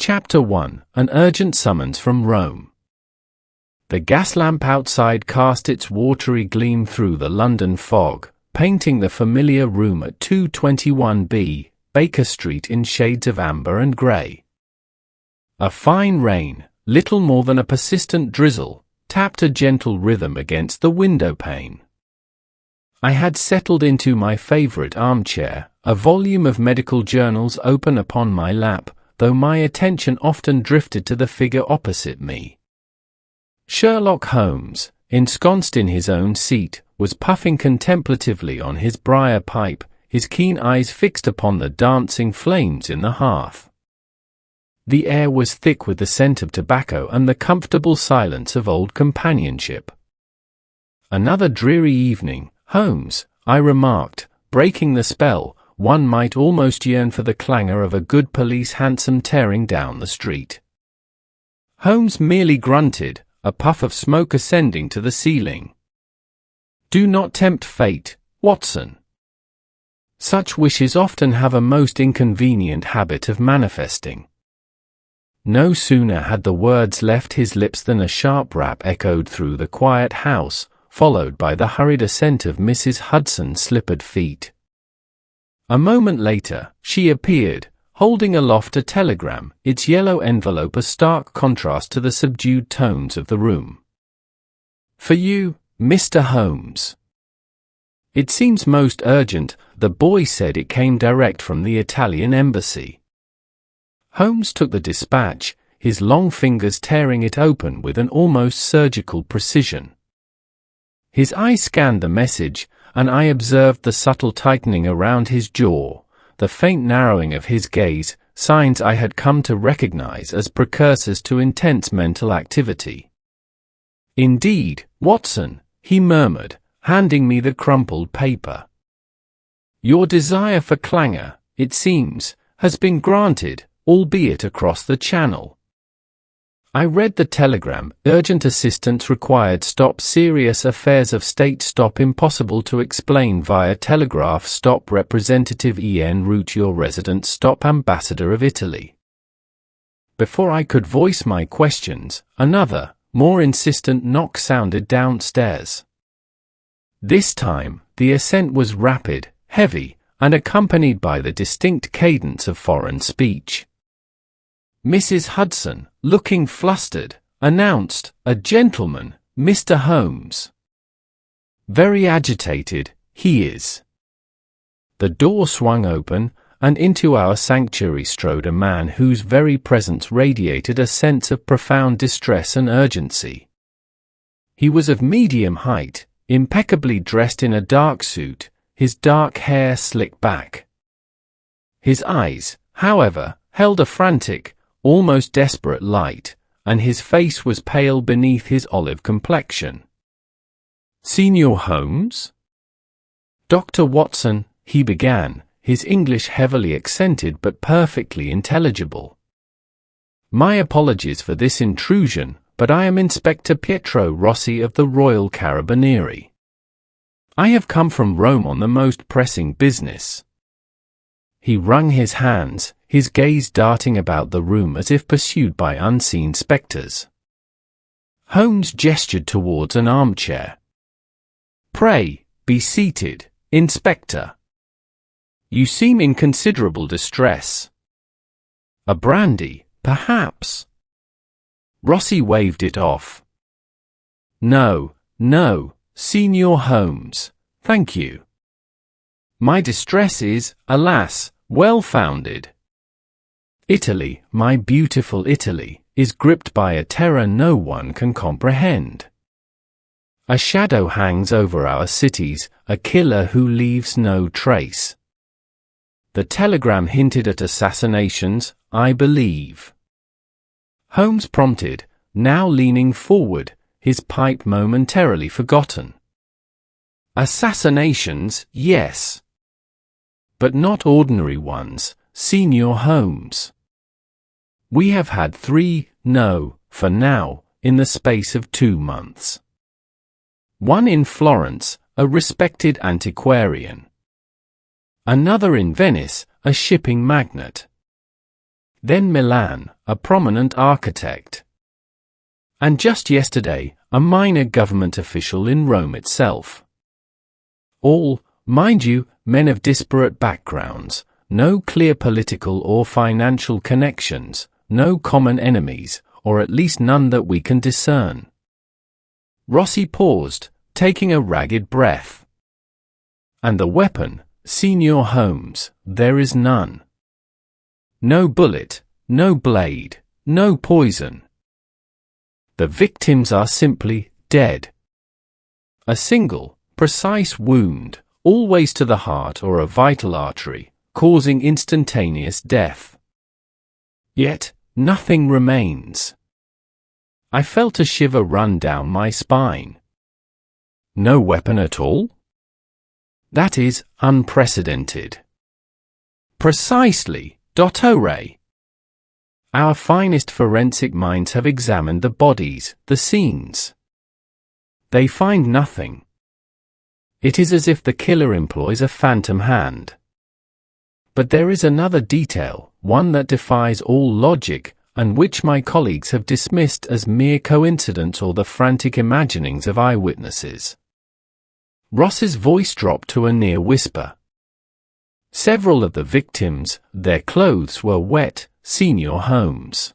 Chapter 1: An urgent summons from Rome. The gas lamp outside cast its watery gleam through the London fog, painting the familiar room at 221B, Baker Street in shades of amber and grey. A fine rain, little more than a persistent drizzle, tapped a gentle rhythm against the window pane. I had settled into my favourite armchair, a volume of medical journals open upon my lap, though my attention often drifted to the figure opposite me. Sherlock Holmes, ensconced in his own seat, was puffing contemplatively on his briar pipe, his keen eyes fixed upon the dancing flames in the hearth. The air was thick with the scent of tobacco and the comfortable silence of old companionship. "Another dreary evening, Holmes," I remarked, breaking the spell. One might almost yearn for the clangor of a good police hansom tearing down the street. Holmes merely grunted, a puff of smoke ascending to the ceiling. "Do not tempt fate, Watson. Such wishes often have a most inconvenient habit of manifesting." No sooner had the words left his lips than a sharp rap echoed through the quiet house, followed by the hurried ascent of Mrs. Hudson's slippered feet. A moment later, she appeared, holding aloft a telegram, its yellow envelope a stark contrast to the subdued tones of the room. "For you, Mr. Holmes." "It seems most urgent," the boy said. "It came direct from the Italian embassy." Holmes took the dispatch, his long fingers tearing it open with an almost surgical precision. His eye scanned the message, and I observed the subtle tightening around his jaw, the faint narrowing of his gaze, signs I had come to recognize as precursors to intense mental activity. "Indeed, Watson," he murmured, handing me the crumpled paper. "Your desire for clangor, it seems, has been granted, albeit across the channel." I read the telegram: "Urgent assistance required. Stop serious affairs of state. Stop impossible to explain via telegraph. Stop representative en route your residence. Stop ambassador of Italy." Before I could voice my questions, another, more insistent knock sounded downstairs. This time, the ascent was rapid, heavy, and accompanied by the distinct cadence of foreign speech. Mrs. Hudson, looking flustered, announced, "A gentleman, Mr. Holmes." "Very agitated, he is." The door swung open, and into our sanctuary strode a man whose very presence radiated a sense of profound distress and urgency. He was of medium height, impeccably dressed in a dark suit, his dark hair slicked back. His eyes, however, held a frantic, almost desperate light, and his face was pale beneath his olive complexion. "Signor Holmes?" "Dr. Watson," he began, his English heavily accented but perfectly intelligible. "My apologies for this intrusion, but I am Inspector Pietro Rossi of the Royal Carabinieri. I have come from Rome on the most pressing business." He wrung his hands, his gaze darting about the room as if pursued by unseen spectres. Holmes gestured towards an armchair. "Pray, be seated, Inspector. You seem in considerable distress. A brandy, perhaps?" Rossi waved it off. No, Signor Holmes, thank you. My distress is, alas, well-founded. Italy, my beautiful Italy, is gripped by a terror no one can comprehend. A shadow hangs over our cities, a killer who leaves no trace. The telegram hinted at assassinations, I believe." Holmes prompted, now leaning forward, his pipe momentarily forgotten. "Assassinations, yes. But not ordinary ones, Signor Holmes. We have had 3, for now, in the space of 2 months. One in Florence, a respected antiquarian. Another in Venice, a shipping magnate. then Milan, a prominent architect. And just yesterday, a minor government official in Rome itself. All, mind you, men of disparate backgrounds, no clear political or financial connections, no common enemies, or at least none that we can discern. Rossi paused, taking a ragged breath. And the weapon, Signor Holmes, there is none. No bullet, no blade, no poison. The victims are simply dead. A single, precise wound, always to the heart or a vital artery, causing instantaneous death. Yet, nothing remains. I felt a shiver run down my spine. No weapon at all? That is unprecedented. Precisely, Dottore. Our finest forensic minds have examined the bodies, the scenes. They find nothing. It is as if the killer employs a phantom hand. But there is another detail, one that defies all logic, and which my colleagues have dismissed as mere coincidence or the frantic imaginings of eyewitnesses. Ross's voice dropped to a near whisper. Several of the victims, their clothes were wet, Signor Holmes.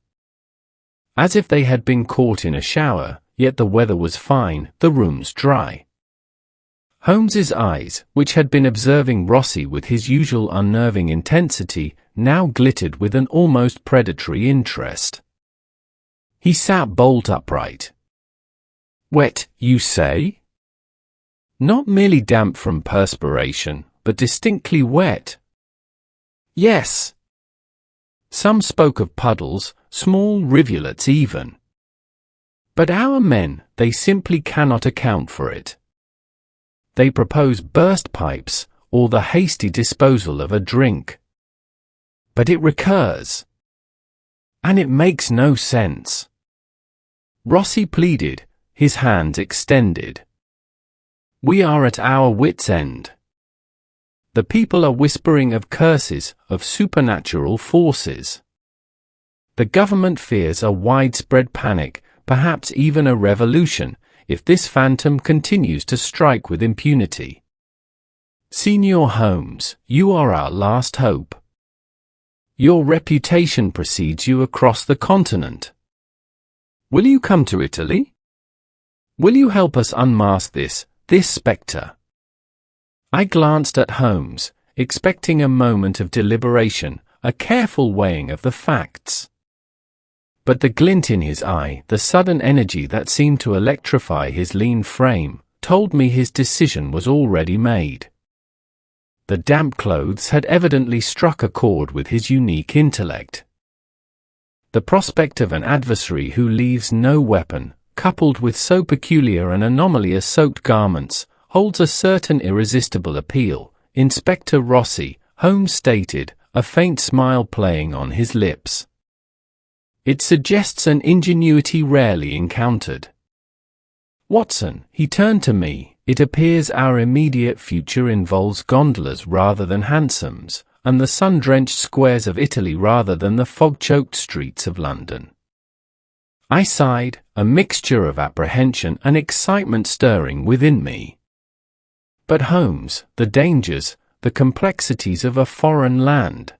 As if they had been caught in a shower, yet the weather was fine, the rooms dry. Holmes's eyes, which had been observing Rossi with his usual unnerving intensity, now glittered with an almost predatory interest. He sat bolt upright. Wet, you say? Not merely damp from perspiration, but distinctly wet. Yes. Some spoke of puddles, small rivulets even. But our men, they simply cannot account for it. They propose burst pipes, or the hasty disposal of a drink. But it recurs. And it makes no sense. Rossi pleaded, his hands extended. We are at our wits' end. The people are whispering of curses, of supernatural forces. The government fears a widespread panic, perhaps even a revolution, if this phantom continues to strike with impunity. Signor Holmes, you are our last hope. Your reputation precedes you across the continent. Will you come to Italy? Will you help us unmask this spectre? I glanced at Holmes, expecting a moment of deliberation, a careful weighing of the facts. But the glint in his eye, the sudden energy that seemed to electrify his lean frame, told me his decision was already made. The damp clothes had evidently struck a chord with his unique intellect. The prospect of an adversary who leaves no weapon, coupled with so peculiar an anomaly as soaked garments, holds a certain irresistible appeal, Inspector Rossi, Holmes stated, a faint smile playing on his lips. It suggests an ingenuity rarely encountered. Watson, he turned to me, it appears our immediate future involves gondolas rather than hansoms, and the sun-drenched squares of Italy rather than the fog-choked streets of London. I sighed, a mixture of apprehension and excitement stirring within me. But Holmes, the dangers, the complexities of a foreign land.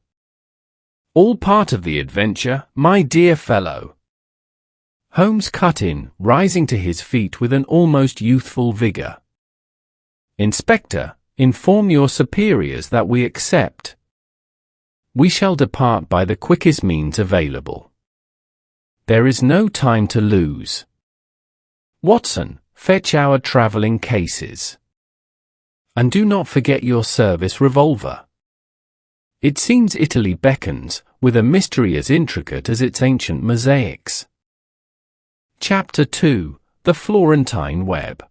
All part of the adventure, my dear fellow. Holmes cut in, rising to his feet with an almost youthful vigor. Inspector, inform your superiors that we accept. We shall depart by the quickest means available. There is no time to lose. Watson, fetch our travelling cases. And do not forget your service revolver. It seems Italy beckons, with a mystery as intricate as its ancient mosaics. Chapter 2: The Florentine Web.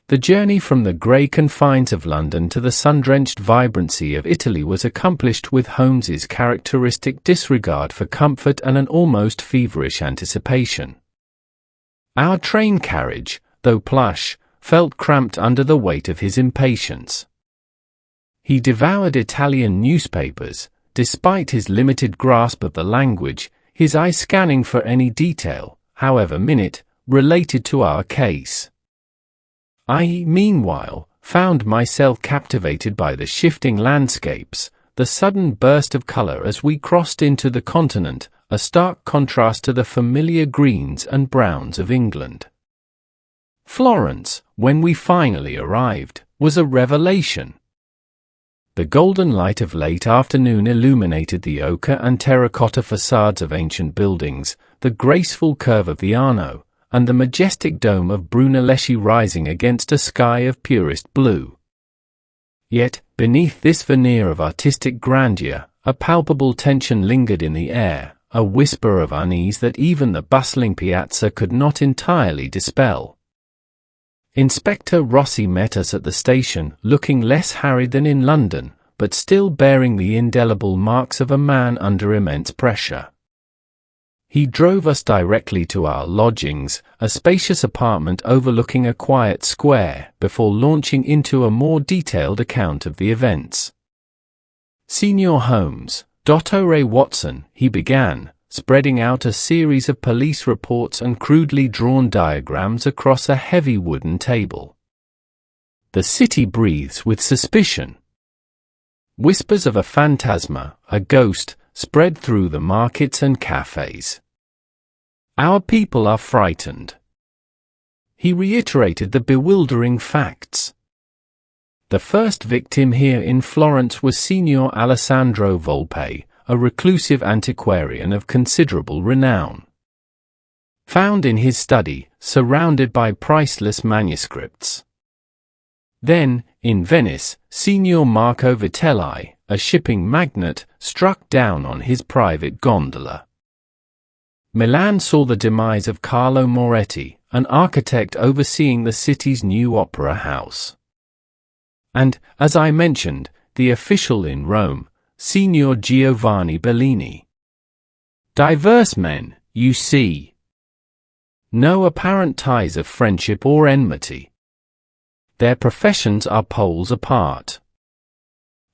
The journey from the grey confines of London to the sun-drenched vibrancy of Italy was accomplished with Holmes's characteristic disregard for comfort and an almost feverish anticipation. Our train carriage, though plush, felt cramped under the weight of his impatience. He devoured Italian newspapers, despite his limited grasp of the language, his eye scanning for any detail, however minute, related to our case. I, meanwhile, found myself captivated by the shifting landscapes, the sudden burst of color as we crossed into the continent, a stark contrast to the familiar greens and browns of England. Florence, when we finally arrived, was a revelation. The golden light of late afternoon illuminated the ochre and terracotta facades of ancient buildings, the graceful curve of the Arno, and the majestic dome of Brunelleschi rising against a sky of purest blue. Yet, beneath this veneer of artistic grandeur, a palpable tension lingered in the air, a whisper of unease that even the bustling piazza could not entirely dispel. Inspector Rossi met us at the station, looking less harried than in London, but still bearing the indelible marks of a man under immense pressure. He drove us directly to our lodgings, a spacious apartment overlooking a quiet square, before launching into a more detailed account of the events. "Senior Holmes, Dr. Watson," he began, spreading out a series of police reports and crudely drawn diagrams across a heavy wooden table. "The city breathes with suspicion. Whispers of a phantasma, a ghost, spread through the markets and cafes. Our people are frightened." He reiterated the bewildering facts. "The first victim here in Florence was Signor Alessandro Volpe, a reclusive antiquarian of considerable renown. Found in his study, surrounded by priceless manuscripts. Then, in Venice, Signor Marco Vitelli, a shipping magnate, struck down on his private gondola. Milan saw the demise of Carlo Moretti, an architect overseeing the city's new opera house. And, as I mentioned, the official in Rome, Signor Giovanni Bellini. Diverse men, you see. No apparent ties of friendship or enmity. Their professions are poles apart.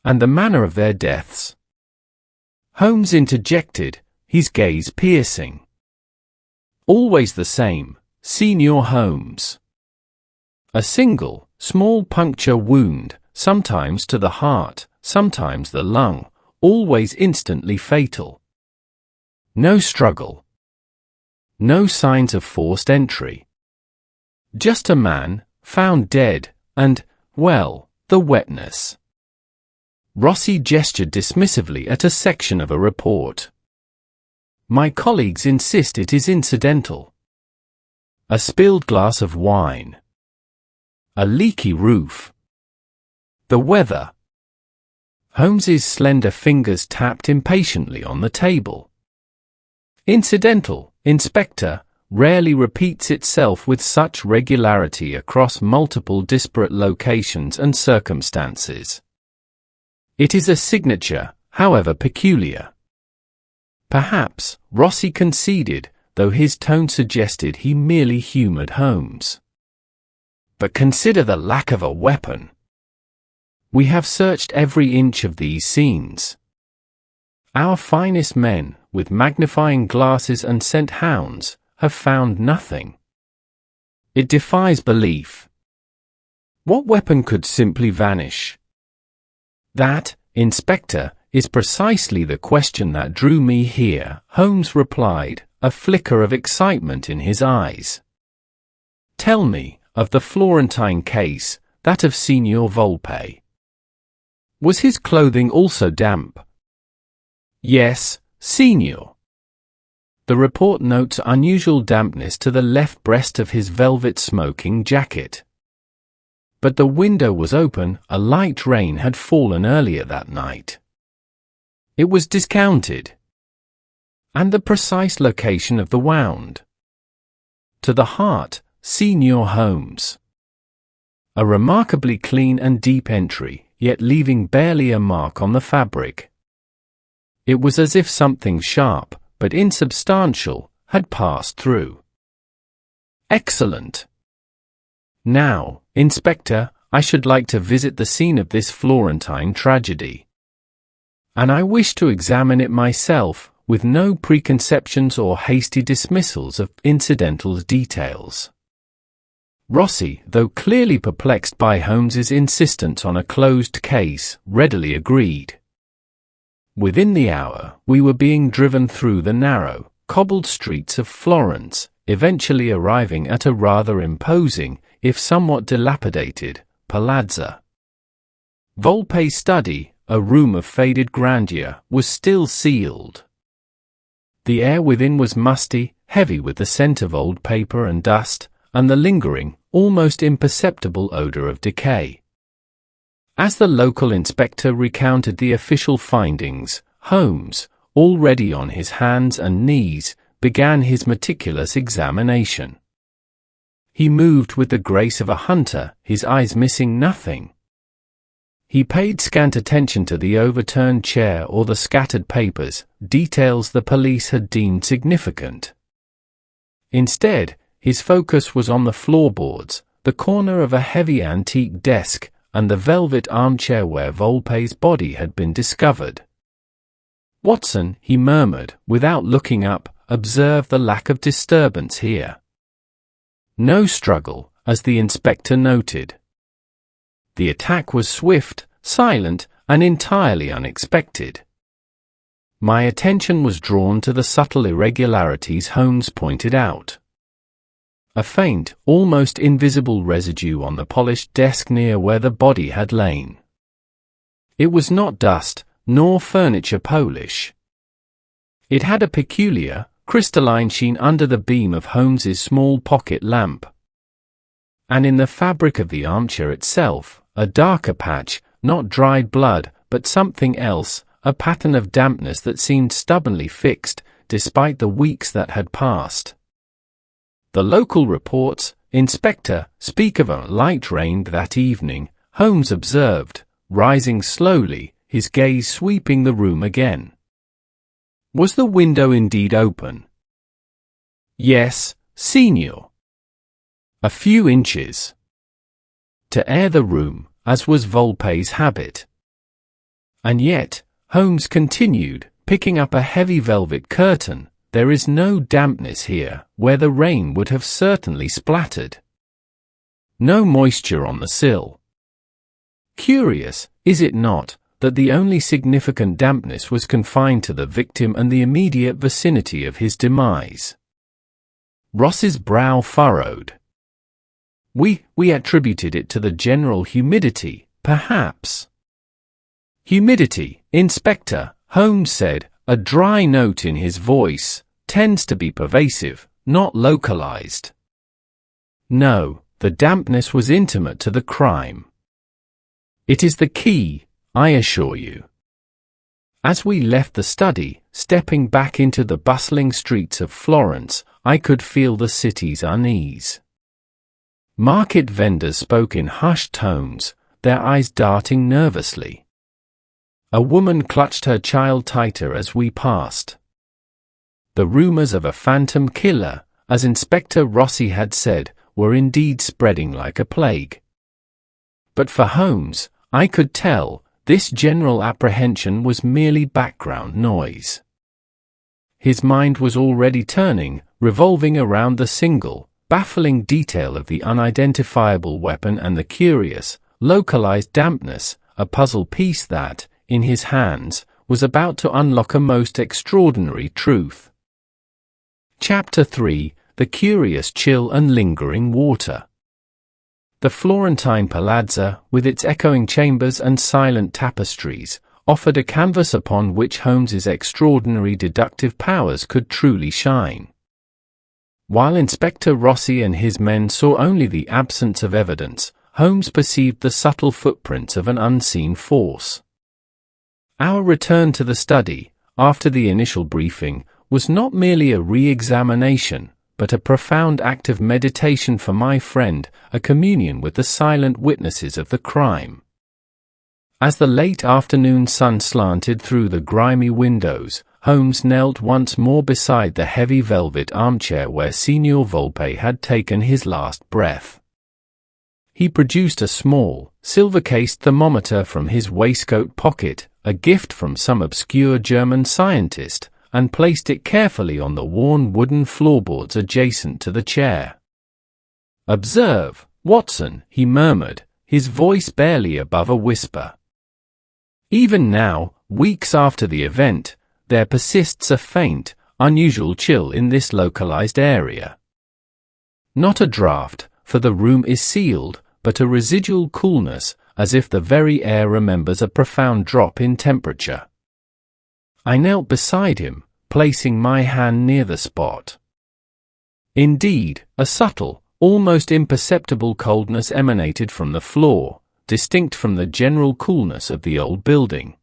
And the manner of their deaths." Holmes interjected, his gaze piercing. "Always the same, Signor Holmes. A single, small puncture wound, sometimes to the heart, sometimes the lung, always instantly fatal. No struggle. No signs of forced entry. Just a man, found dead, and, well, the wetness." Rossi gestured dismissively at a section of a report. "My colleagues insist it is incidental. A spilled glass of wine. A leaky roof. The weather." Holmes's slender fingers tapped impatiently on the table. "Incidental, Inspector, rarely repeats itself with such regularity across multiple disparate locations and circumstances. It is a signature, however peculiar." Perhaps, Rossi conceded, though his tone suggested he merely humored Holmes. "But consider the lack of a weapon. We have searched every inch of these scenes. Our finest men, with magnifying glasses and scent hounds, have found nothing. It defies belief. What weapon could simply vanish?" "That, Inspector, is precisely the question that drew me here," Holmes replied, a flicker of excitement in his eyes. "Tell me, of the Florentine case, that of Signor Volpe. Was his clothing also damp?" "Yes, Signor. The report notes unusual dampness to the left breast of his velvet smoking jacket. But the window was open, a light rain had fallen earlier that night. It was discounted." "And the precise location of the wound?" "To the heart, Signor Holmes. A remarkably clean and deep entry, yet leaving barely a mark on the fabric. It was as if something sharp, but insubstantial, had passed through." "Excellent. Now, Inspector, I should like to visit the scene of this Florentine tragedy. and I wish to examine it myself, with no preconceptions or hasty dismissals of incidental details. Rossi, though clearly perplexed by Holmes's insistence on a closed case, readily agreed. Within the hour, we were being driven through the narrow, cobbled streets of Florence, eventually arriving at a rather imposing, if somewhat dilapidated, palazzo. Volpe's study, a room of faded grandeur, was still sealed. The air within was musty, heavy with the scent of old paper and dust, and the lingering, almost imperceptible odor of decay. As the local inspector recounted the official findings, Holmes, already on his hands and knees, began his meticulous examination. He moved with the grace of a hunter, his eyes missing nothing. He paid scant attention to the overturned chair or the scattered papers, details the police had deemed significant. Instead, his focus was on the floorboards, the corner of a heavy antique desk, and the velvet armchair where Volpe's body had been discovered. "Watson," he murmured, without looking up, "observe the lack of disturbance here." No struggle, as the inspector noted. The attack was swift, silent, and entirely unexpected. My attention was drawn to the subtle irregularities Holmes pointed out. A faint, almost invisible residue on the polished desk near where the body had lain. It was not dust, nor furniture polish. It had a peculiar, crystalline sheen under the beam of Holmes's small pocket lamp. And in the fabric of the armchair itself, a darker patch, not dried blood, but something else, a pattern of dampness that seemed stubbornly fixed, despite the weeks that had passed. The local reports, "Inspector, speak of a light rain that evening," Holmes observed, rising slowly, his gaze sweeping the room again. Was the window indeed open? Yes, Signor. A few inches. To air the room, as was Volpe's habit. And yet, Holmes continued, picking up a heavy velvet curtain, there is no dampness here, where the rain would have certainly splattered. No moisture on the sill. Curious, is it not, that the only significant dampness was confined to the victim and the immediate vicinity of his demise? Ross's brow furrowed. We attributed it to the general humidity, perhaps. Humidity, Inspector, Holmes said, a dry note in his voice, tends to be pervasive, not localized. No, the dampness was intimate to the crime. It is the key, I assure you. As we left the study, stepping back into the bustling streets of Florence, I could feel the city's unease. Market vendors spoke in hushed tones, their eyes darting nervously. A woman clutched her child tighter as we passed. The rumors of a phantom killer, as Inspector Rossi had said, were indeed spreading like a plague. But for Holmes, I could tell, this general apprehension was merely background noise. His mind was already turning, revolving around the single, baffling detail of the unidentifiable weapon and the curious, localized dampness, a puzzle piece that, in his hands, was about to unlock a most extraordinary truth. Chapter 3: The Curious Chill and Lingering Water. The Florentine Palazzo, with its echoing chambers and silent tapestries, offered a canvas upon which Holmes's extraordinary deductive powers could truly shine. While Inspector Rossi and his men saw only the absence of evidence, Holmes perceived the subtle footprints of an unseen force. Our return to the study, after the initial briefing, was not merely a re-examination, but a profound act of meditation for my friend, a communion with the silent witnesses of the crime. As the late afternoon sun slanted through the grimy windows, Holmes knelt once more beside the heavy velvet armchair where Signor Volpe had taken his last breath. he produced a small, silver-cased thermometer from his waistcoat pocket, a gift from some obscure German scientist, and placed it carefully on the worn wooden floorboards adjacent to the chair. "Observe, Watson," he murmured, his voice barely above a whisper. "Even now, weeks after the event, there persists a faint, unusual chill in this localized area. Not a draft, for the room is sealed, but a residual coolness, as if the very air remembers a profound drop in temperature." I knelt beside him, placing my hand near the spot. Indeed, a subtle, almost imperceptible coldness emanated from the floor, distinct from the general coolness of the old building.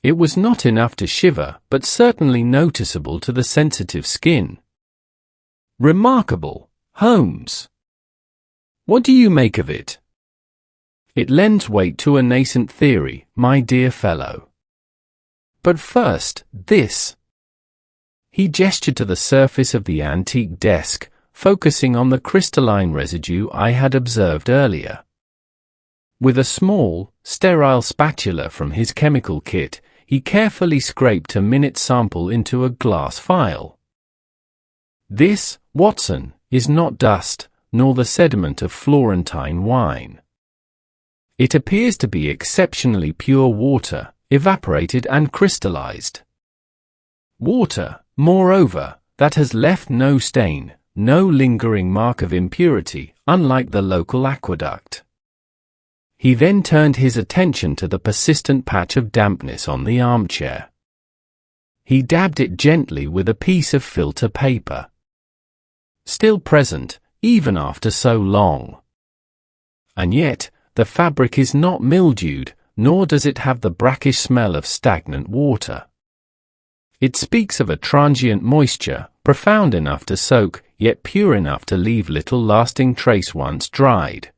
It was not enough to shiver, but certainly noticeable to the sensitive skin. "Remarkable, Holmes. What do you make of it?" "It lends weight to a nascent theory, my dear fellow. But first, this." He gestured to the surface of the antique desk, focusing on the crystalline residue I had observed earlier. With a small, sterile spatula from his chemical kit, he carefully scraped a minute sample into a glass vial. "This, Watson, is not dust, nor the sediment of Florentine wine. It appears to be exceptionally pure water, evaporated and crystallized. Water, moreover, that has left no stain, no lingering mark of impurity, unlike the local aqueduct." He then turned his attention to the persistent patch of dampness on the armchair. He dabbed it gently with a piece of filter paper. Still present, even after so long. And yet, the fabric is not mildewed, nor does it have the brackish smell of stagnant water. It speaks of a transient moisture, profound enough to soak, yet pure enough to leave little lasting trace once dried.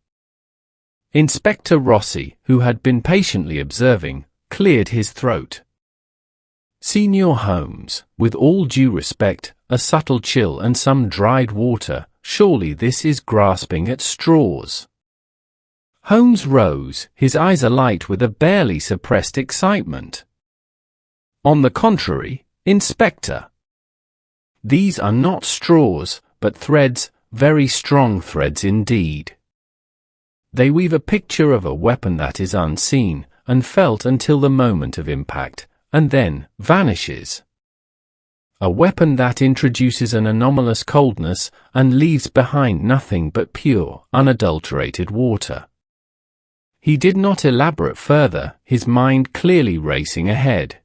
Inspector Rossi, who had been patiently observing, cleared his throat. "Senior Holmes, with all due respect, a subtle chill and some dried water, surely this is grasping at straws." Holmes rose, his eyes alight with a barely suppressed excitement. "On the contrary, Inspector. These are not straws, but threads, very strong threads indeed. They weave a picture of a weapon that is unseen, and felt until the moment of impact, and then vanishes. A weapon that introduces an anomalous coldness, and leaves behind nothing but pure, unadulterated water." He did not elaborate further, his mind clearly racing ahead.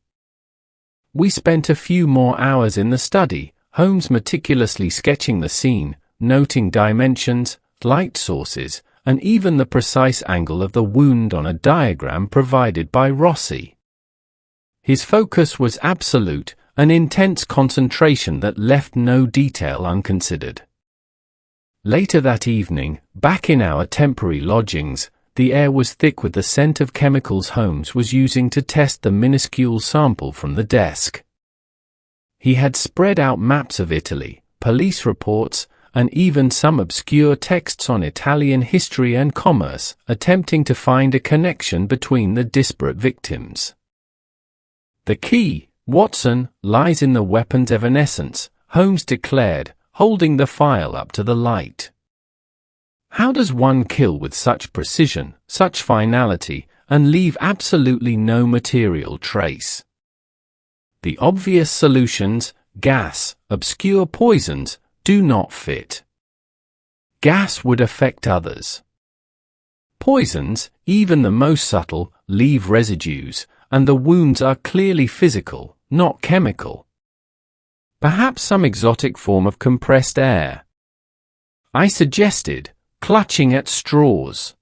We spent a few more hours in the study, Holmes meticulously sketching the scene, noting dimensions, light sources, and even the precise angle of the wound on a diagram provided by Rossi. His focus was absolute, an intense concentration that left no detail unconsidered. Later that evening, back in our temporary lodgings, the air was thick with the scent of chemicals Holmes was using to test the minuscule sample from the desk. He had spread out maps of Italy, police reports, and even some obscure texts on Italian history and commerce, attempting to find a connection between the disparate victims. "The key, Watson, lies in the weapon's evanescence," Holmes declared, holding the file up to the light. "How does one kill with such precision, such finality, and leave absolutely no material trace? The obvious solutions, gas, obscure poisons, do not fit. Gas would affect others. Poisons, even the most subtle, leave residues, and the wounds are clearly physical, not chemical. Perhaps some exotic form of compressed air," I suggested, clutching at straws.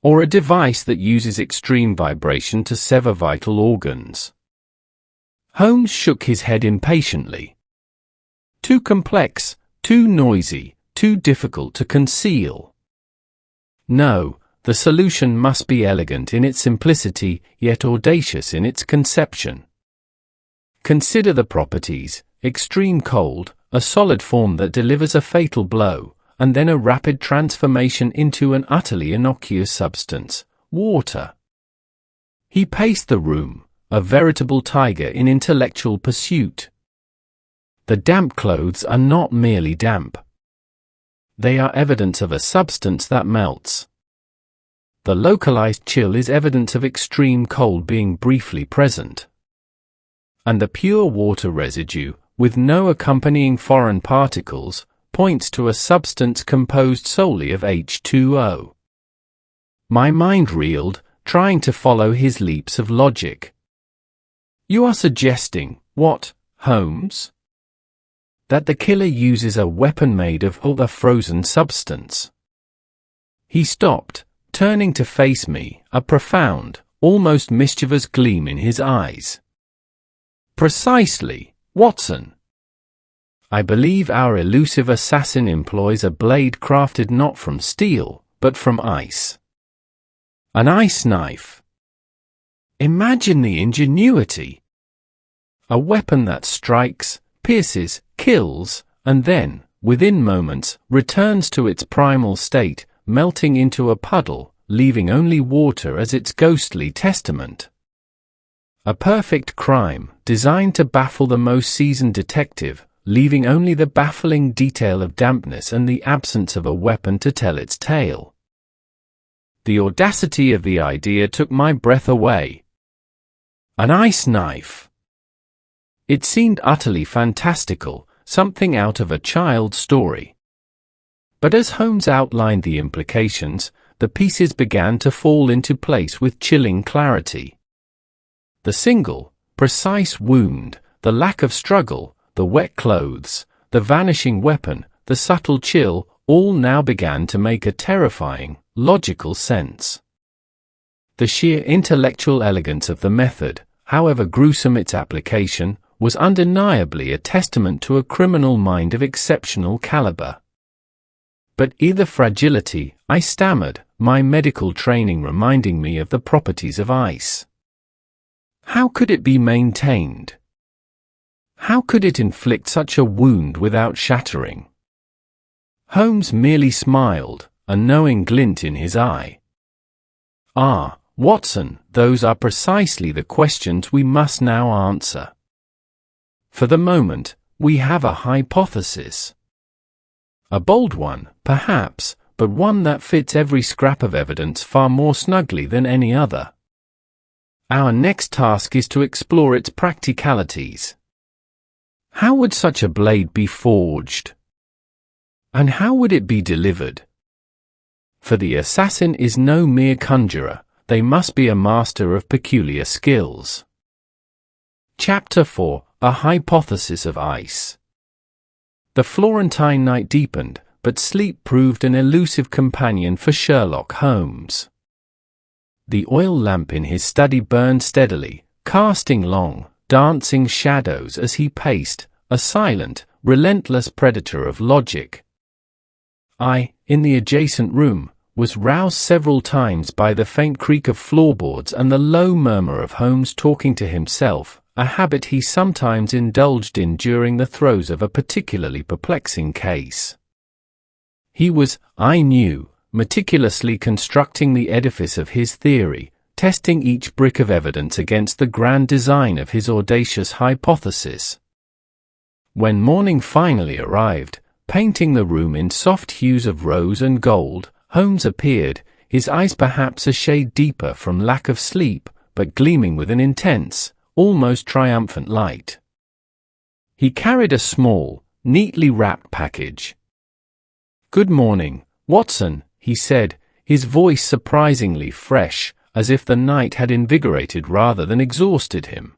"Or a device that uses extreme vibration to sever vital organs." Holmes shook his head impatiently. "Too complex, too noisy, too difficult to conceal. No, the solution must be elegant in its simplicity, yet audacious in its conception. Consider the properties: extreme cold, a solid form that delivers a fatal blow, and then a rapid transformation into an utterly innocuous substance, water. He paced the room, a veritable tiger in intellectual pursuit. The damp clothes are not merely damp. They are evidence of a substance that melts. The localized chill is evidence of extreme cold being briefly present. And the pure water residue, with no accompanying foreign particles, points to a substance composed solely of H2O. My mind reeled, trying to follow his leaps of logic. You are suggesting, what, Holmes? That the killer uses a weapon made of a frozen substance. He stopped, turning to face me, a profound, almost mischievous gleam in his eyes. Precisely, Watson. I believe our elusive assassin employs a blade crafted not from steel, but from ice. An ice knife. Imagine the ingenuity. A weapon that strikes, pierces, kills, and then, within moments, returns to its primal state, melting into a puddle, leaving only water as its ghostly testament. A perfect crime, designed to baffle the most seasoned detective, leaving only the baffling detail of dampness and the absence of a weapon to tell its tale. The audacity of the idea took my breath away. An ice knife! It seemed utterly fantastical, something out of a child's story. But as Holmes outlined the implications, the pieces began to fall into place with chilling clarity. The single, precise wound, the lack of struggle, the wet clothes, the vanishing weapon, the subtle chill, all now began to make a terrifying, logical sense. The sheer intellectual elegance of the method, however gruesome its application, was undeniably a testament to a criminal mind of exceptional caliber. But either fragility, I stammered, my medical training reminding me of the properties of ice. How could it be maintained? How could it inflict such a wound without shattering? Holmes merely smiled, a knowing glint in his eye. Ah, Watson, those are precisely the questions we must now answer. For the moment, we have a hypothesis. A bold one, perhaps, but one that fits every scrap of evidence far more snugly than any other. Our next task is to explore its practicalities. How would such a blade be forged? And how would it be delivered? For the assassin is no mere conjurer, they must be a master of peculiar skills. Chapter 4: A Hypothesis of Ice. The Florentine night deepened, but sleep proved an elusive companion for Sherlock Holmes. The oil lamp in his study burned steadily, casting long, dancing shadows as he paced, a silent, relentless predator of logic. I, in the adjacent room, was roused several times by the faint creak of floorboards and the low murmur of Holmes talking to himself, a habit he sometimes indulged in during the throes of a particularly perplexing case. He was, I knew, meticulously constructing the edifice of his theory, testing each brick of evidence against the grand design of his audacious hypothesis. When morning finally arrived, painting the room in soft hues of rose and gold, Holmes appeared, his eyes perhaps a shade deeper from lack of sleep, but gleaming with an intense, almost triumphant light. He carried a small, neatly wrapped package. "Good morning, Watson," he said, his voice surprisingly fresh, as if the night had invigorated rather than exhausted him.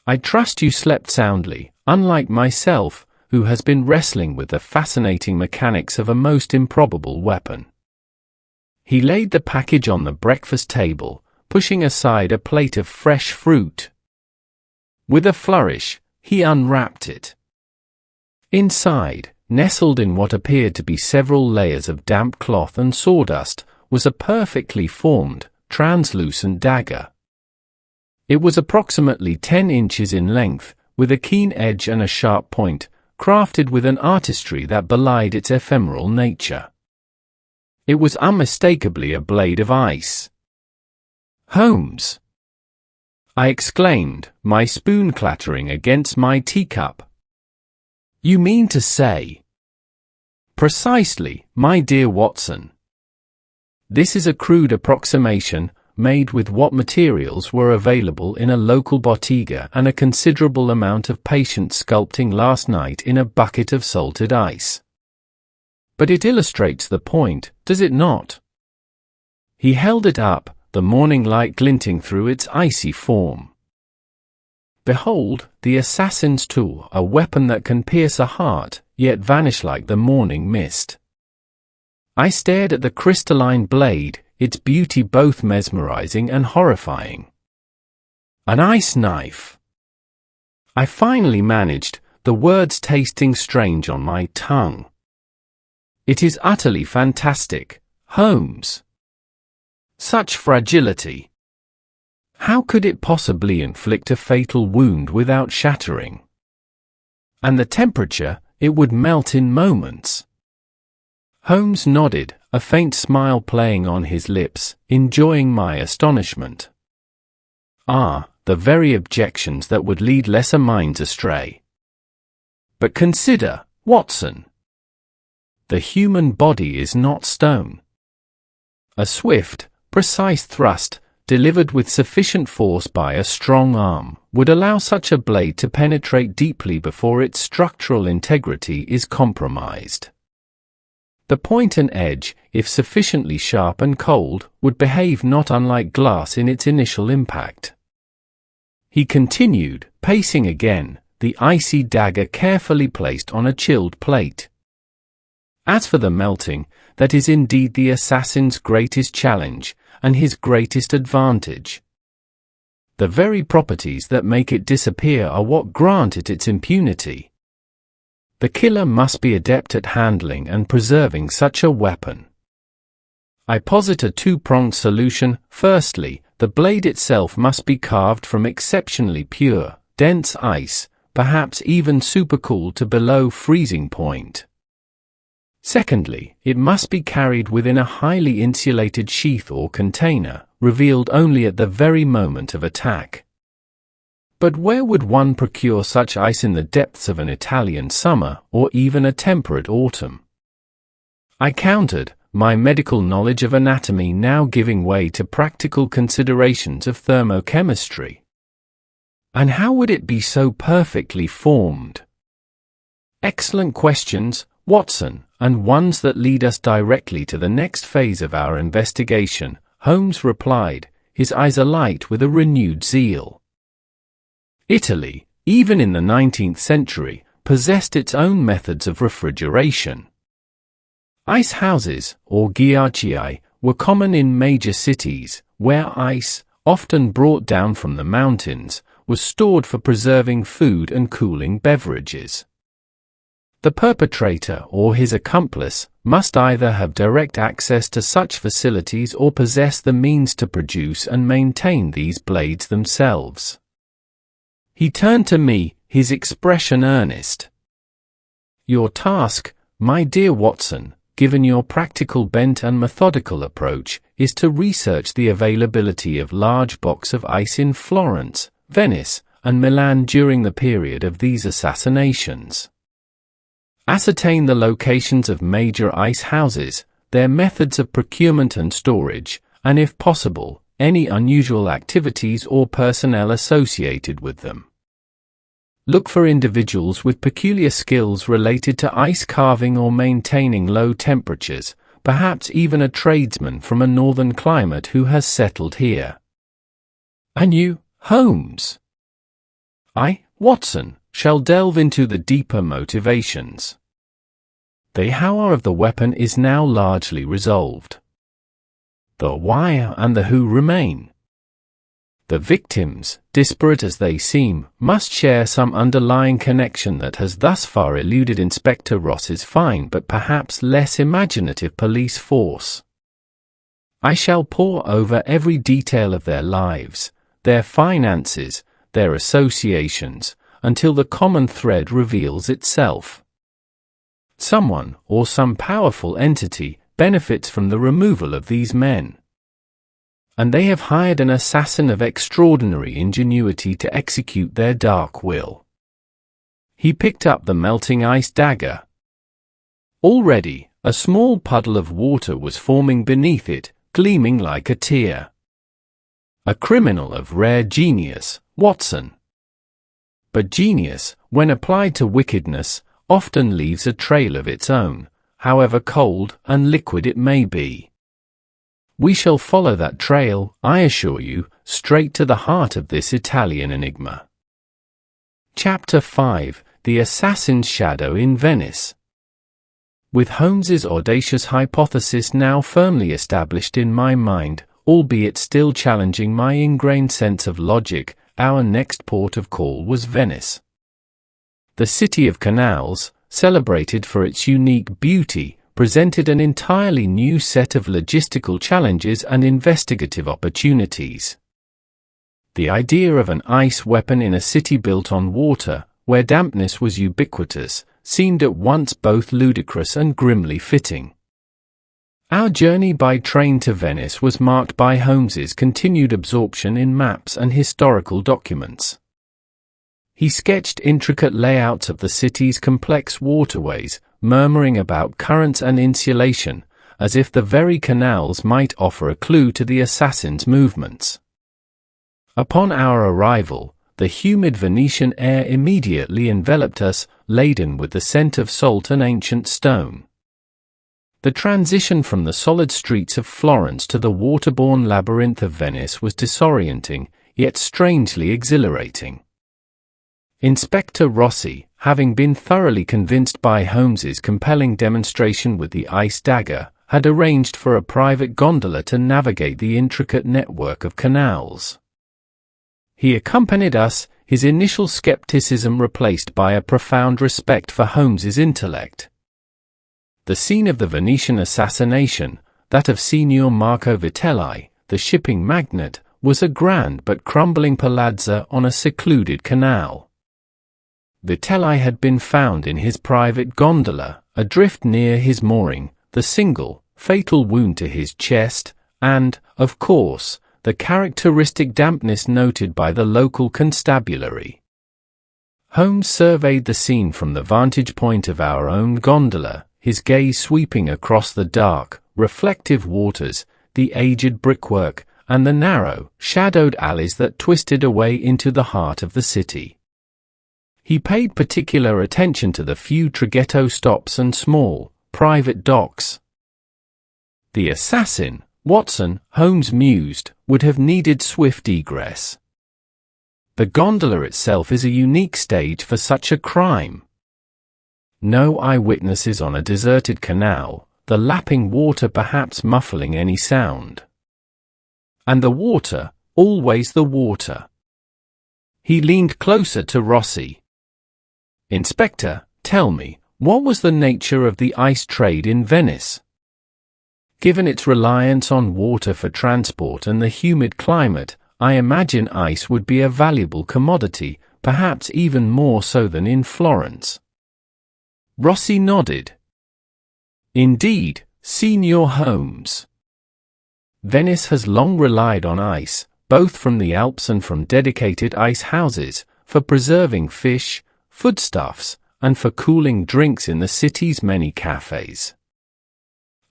"I trust you slept soundly, unlike myself, who has been wrestling with the fascinating mechanics of a most improbable weapon." He laid the package on the breakfast table, pushing aside a plate of fresh fruit. With a flourish, he unwrapped it. Inside, nestled in what appeared to be several layers of damp cloth and sawdust, was a perfectly formed, translucent dagger. It was approximately 10 inches in length, with a keen edge and a sharp point, crafted with an artistry that belied its ephemeral nature. It was unmistakably a blade of ice. "Holmes!" I exclaimed, my spoon clattering against my teacup. "You mean to say—" "Precisely, my dear Watson. This is a crude approximation, made with what materials were available in a local bottega and a considerable amount of patient sculpting last night in a bucket of salted ice. But it illustrates the point, does it not?" He held it up, the morning light glinting through its icy form. "Behold, the assassin's tool, a weapon that can pierce a heart, yet vanish like the morning mist." I stared at the crystalline blade, its beauty both mesmerizing and horrifying. "An ice knife!" I finally managed, the words tasting strange on my tongue. "It is utterly fantastic, Holmes. Such fragility. How could it possibly inflict a fatal wound without shattering? And the temperature, it would melt in moments." Holmes nodded, a faint smile playing on his lips, enjoying my astonishment. "Ah, the very objections that would lead lesser minds astray. But consider, Watson. The human body is not stone. A swift, precise thrust, delivered with sufficient force by a strong arm, would allow such a blade to penetrate deeply before its structural integrity is compromised. The point and edge, if sufficiently sharp and cold, would behave not unlike glass in its initial impact." He continued, pacing again, the icy dagger carefully placed on a chilled plate. "As for the melting, that is indeed the assassin's greatest challenge, and his greatest advantage. The very properties that make it disappear are what grant it its impunity. The killer must be adept at handling and preserving such a weapon. I posit a two-pronged solution. Firstly, the blade itself must be carved from exceptionally pure, dense ice, perhaps even supercooled to below freezing point. Secondly, it must be carried within a highly insulated sheath or container, revealed only at the very moment of attack. But where would one procure such ice in the depths of an Italian summer, or even a temperate autumn? I countered, my medical knowledge of anatomy now giving way to practical considerations of thermochemistry. And how would it be so perfectly formed? Excellent questions, Watson, and ones that lead us directly to the next phase of our investigation, Holmes replied, his eyes alight with a renewed zeal. Italy, even in the 19th century, possessed its own methods of refrigeration. Ice houses, or ghiacciai, were common in major cities, where ice, often brought down from the mountains, was stored for preserving food and cooling beverages. The perpetrator or his accomplice must either have direct access to such facilities or possess the means to produce and maintain these blades themselves. He turned to me, his expression earnest. "Your task, my dear Watson, given your practical bent and methodical approach, is to research the availability of large blocks of ice in Florence, Venice, and Milan during the period of these assassinations. Ascertain the locations of major ice houses, their methods of procurement and storage, and if possible, any unusual activities or personnel associated with them. Look for individuals with peculiar skills related to ice carving or maintaining low temperatures, perhaps even a tradesman from a northern climate who has settled here." "And you, Holmes?" "I, Watson, shall delve into the deeper motivations. The how of the weapon is now largely resolved. The why and the who remain. The victims, disparate as they seem, must share some underlying connection that has thus far eluded Inspector Ross's fine but perhaps less imaginative police force. I shall pore over every detail of their lives, their finances, their associations, until the common thread reveals itself. Someone, or some powerful entity, benefits from the removal of these men. And they have hired an assassin of extraordinary ingenuity to execute their dark will. He picked up the melting ice dagger. Already, a small puddle of water was forming beneath it, gleaming like a tear. A criminal of rare genius, Watson. But genius, when applied to wickedness, often leaves a trail of its own, however cold and liquid it may be. We shall follow that trail, I assure you, straight to the heart of this Italian enigma. Chapter 5: The Assassin's Shadow in Venice. With Holmes's audacious hypothesis now firmly established in my mind, albeit still challenging my ingrained sense of logic, our next port of call was Venice. The city of canals, celebrated for its unique beauty, presented an entirely new set of logistical challenges and investigative opportunities. The idea of an ice weapon in a city built on water, where dampness was ubiquitous, seemed at once both ludicrous and grimly fitting. Our journey by train to Venice was marked by Holmes's continued absorption in maps and historical documents. He sketched intricate layouts of the city's complex waterways, murmuring about currents and insulation, as if the very canals might offer a clue to the assassin's movements. Upon our arrival, the humid Venetian air immediately enveloped us, laden with the scent of salt and ancient stone. The transition from the solid streets of Florence to the waterborne labyrinth of Venice was disorienting, yet strangely exhilarating. Inspector Rossi, having been thoroughly convinced by Holmes's compelling demonstration with the ice dagger, had arranged for a private gondola to navigate the intricate network of canals. He accompanied us, his initial skepticism replaced by a profound respect for Holmes's intellect. The scene of the Venetian assassination, that of Signor Marco Vitelli, the shipping magnate, was a grand but crumbling palazzo on a secluded canal. Vitelli had been found in his private gondola, adrift near his mooring, the single, fatal wound to his chest, and, of course, the characteristic dampness noted by the local constabulary. Holmes surveyed the scene from the vantage point of our own gondola, his gaze sweeping across the dark, reflective waters, the aged brickwork, and the narrow, shadowed alleys that twisted away into the heart of the city. He paid particular attention to the few traghetto stops and small, private docks. The assassin, Watson, Holmes mused, would have needed swift egress. The gondola itself is a unique stage for such a crime. No eyewitnesses on a deserted canal, the lapping water perhaps muffling any sound. And the water, always the water. He leaned closer to Rossi. Inspector, tell me, what was the nature of the ice trade in Venice? Given its reliance on water for transport and the humid climate, I imagine ice would be a valuable commodity, perhaps even more so than in Florence. Rossi nodded. Indeed, Signor Holmes. Venice has long relied on ice, both from the Alps and from dedicated ice houses, for preserving fish, foodstuffs, and for cooling drinks in the city's many cafes.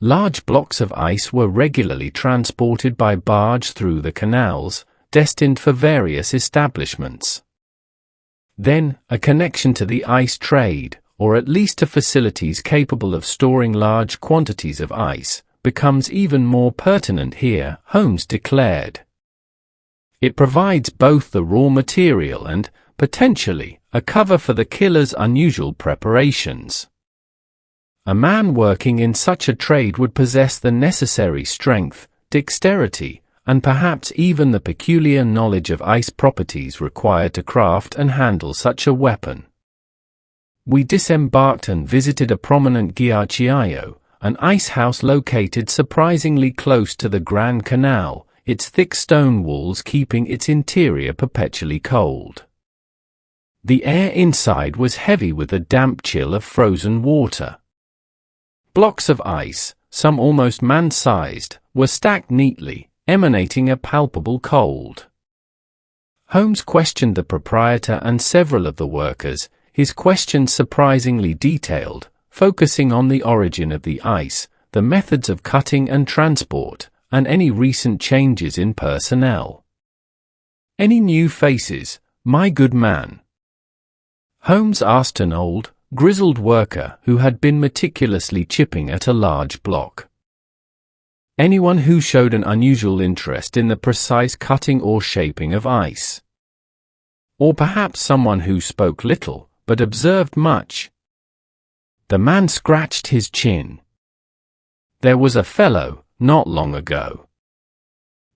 Large blocks of ice were regularly transported by barge through the canals, destined for various establishments. Then, a connection to the ice trade, or at least to facilities capable of storing large quantities of ice, becomes even more pertinent here, Holmes declared. It provides both the raw material and, potentially, a cover for the killer's unusual preparations. A man working in such a trade would possess the necessary strength, dexterity, and perhaps even the peculiar knowledge of ice properties required to craft and handle such a weapon. We disembarked and visited a prominent ghiacciaio, an ice house located surprisingly close to the Grand Canal, its thick stone walls keeping its interior perpetually cold. The air inside was heavy with the damp chill of frozen water. Blocks of ice, some almost man-sized, were stacked neatly, emanating a palpable cold. Holmes questioned the proprietor and several of the workers, his questions surprisingly detailed, focusing on the origin of the ice, the methods of cutting and transport, and any recent changes in personnel. "Any new faces, my good man?" Holmes asked an old, grizzled worker who had been meticulously chipping at a large block. Anyone who showed an unusual interest in the precise cutting or shaping of ice. Or perhaps someone who spoke little, but observed much. The man scratched his chin. There was a fellow, not long ago.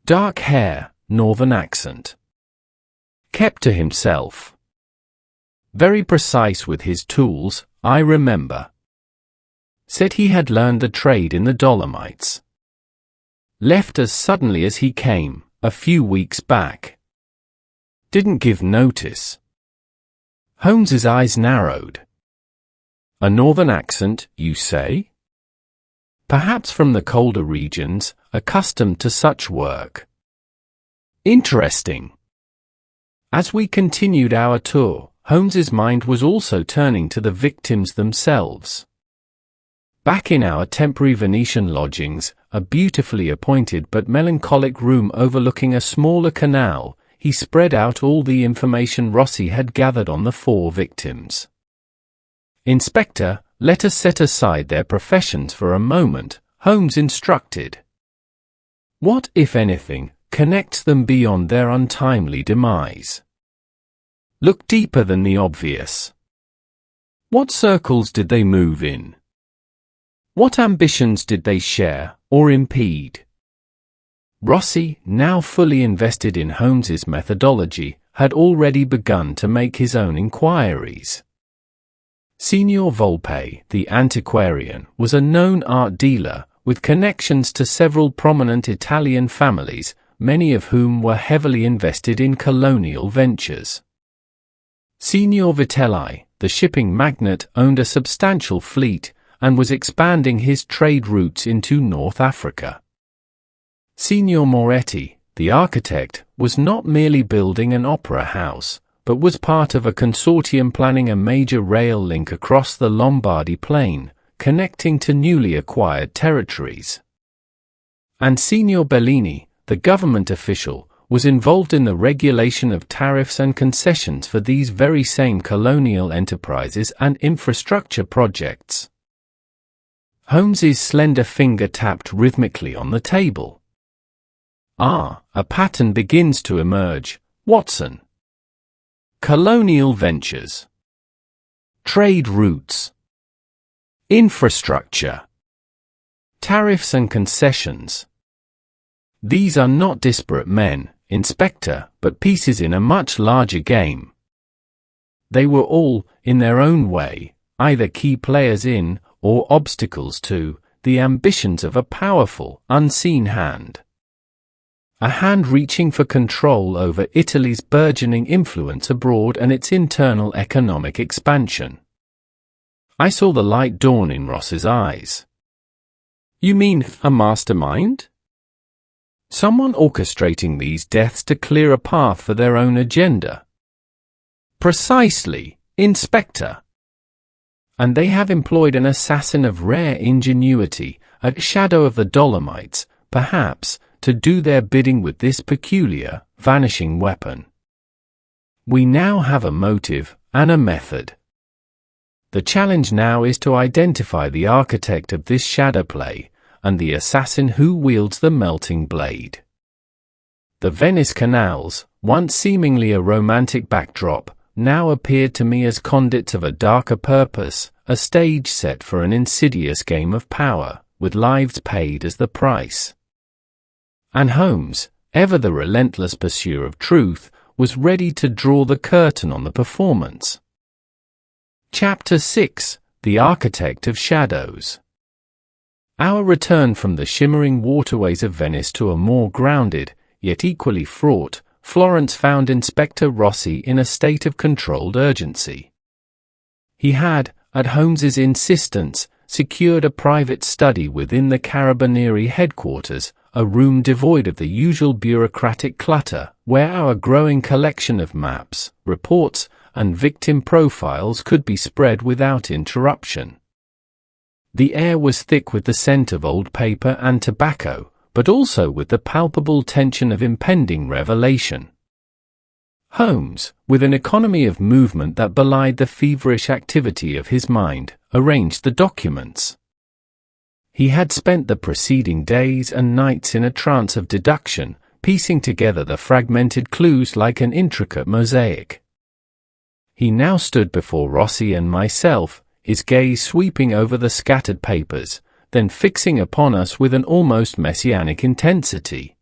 Dark hair, northern accent. Kept to himself. Very precise with his tools, I remember. Said he had learned the trade in the Dolomites. Left as suddenly as he came, a few weeks back. Didn't give notice. Holmes's eyes narrowed. A northern accent, you say? Perhaps from the colder regions, accustomed to such work. Interesting. As we continued our tour, Holmes's mind was also turning to the victims themselves. Back in our temporary Venetian lodgings, a beautifully appointed but melancholic room overlooking a smaller canal, he spread out all the information Rossi had gathered on the 4 victims. "Inspector, let us set aside their professions for a moment," Holmes instructed. "What, if anything, connects them beyond their untimely demise? Look deeper than the obvious. What circles did they move in? What ambitions did they share, or impede?" Rossi, now fully invested in Holmes's methodology, had already begun to make his own inquiries. Signor Volpe, the antiquarian, was a known art dealer, with connections to several prominent Italian families, many of whom were heavily invested in colonial ventures. Signor Vitelli, the shipping magnate, owned a substantial fleet, and was expanding his trade routes into North Africa. Signor Moretti, the architect, was not merely building an opera house, but was part of a consortium planning a major rail link across the Lombardy plain, connecting to newly acquired territories. And Signor Bellini, the government official, was involved in the regulation of tariffs and concessions for these very same colonial enterprises and infrastructure projects. Holmes's slender finger tapped rhythmically on the table. "Ah, a pattern begins to emerge, Watson. Colonial ventures. Trade routes. Infrastructure. Tariffs and concessions. These are not disparate men, Inspector, but pieces in a much larger game. They were all, in their own way, either key players in, or obstacles to, the ambitions of a powerful, unseen hand. A hand reaching for control over Italy's burgeoning influence abroad and its internal economic expansion." I saw the light dawn in Ross's eyes. "You mean a mastermind? Someone orchestrating these deaths to clear a path for their own agenda?" "Precisely, Inspector. And they have employed an assassin of rare ingenuity, a shadow of the Dolomites, perhaps, to do their bidding with this peculiar, vanishing weapon. We now have a motive, and a method. The challenge now is to identify the architect of this shadow play, and the assassin who wields the melting blade." The Venice canals, once seemingly a romantic backdrop, now appeared to me as conduits of a darker purpose, a stage set for an insidious game of power, with lives paid as the price. And Holmes, ever the relentless pursuer of truth, was ready to draw the curtain on the performance. Chapter 6: The Architect of Shadows. Our return from the shimmering waterways of Venice to a more grounded, yet equally fraught, Florence found Inspector Rossi in a state of controlled urgency. He had, at Holmes's insistence, secured a private study within the Carabinieri headquarters, a room devoid of the usual bureaucratic clutter, where our growing collection of maps, reports, and victim profiles could be spread without interruption. The air was thick with the scent of old paper and tobacco, but also with the palpable tension of impending revelation. Holmes, with an economy of movement that belied the feverish activity of his mind, arranged the documents. He had spent the preceding days and nights in a trance of deduction, piecing together the fragmented clues like an intricate mosaic. He now stood before Rossi and myself, his gaze sweeping over the scattered papers, then fixing upon us with an almost messianic intensity.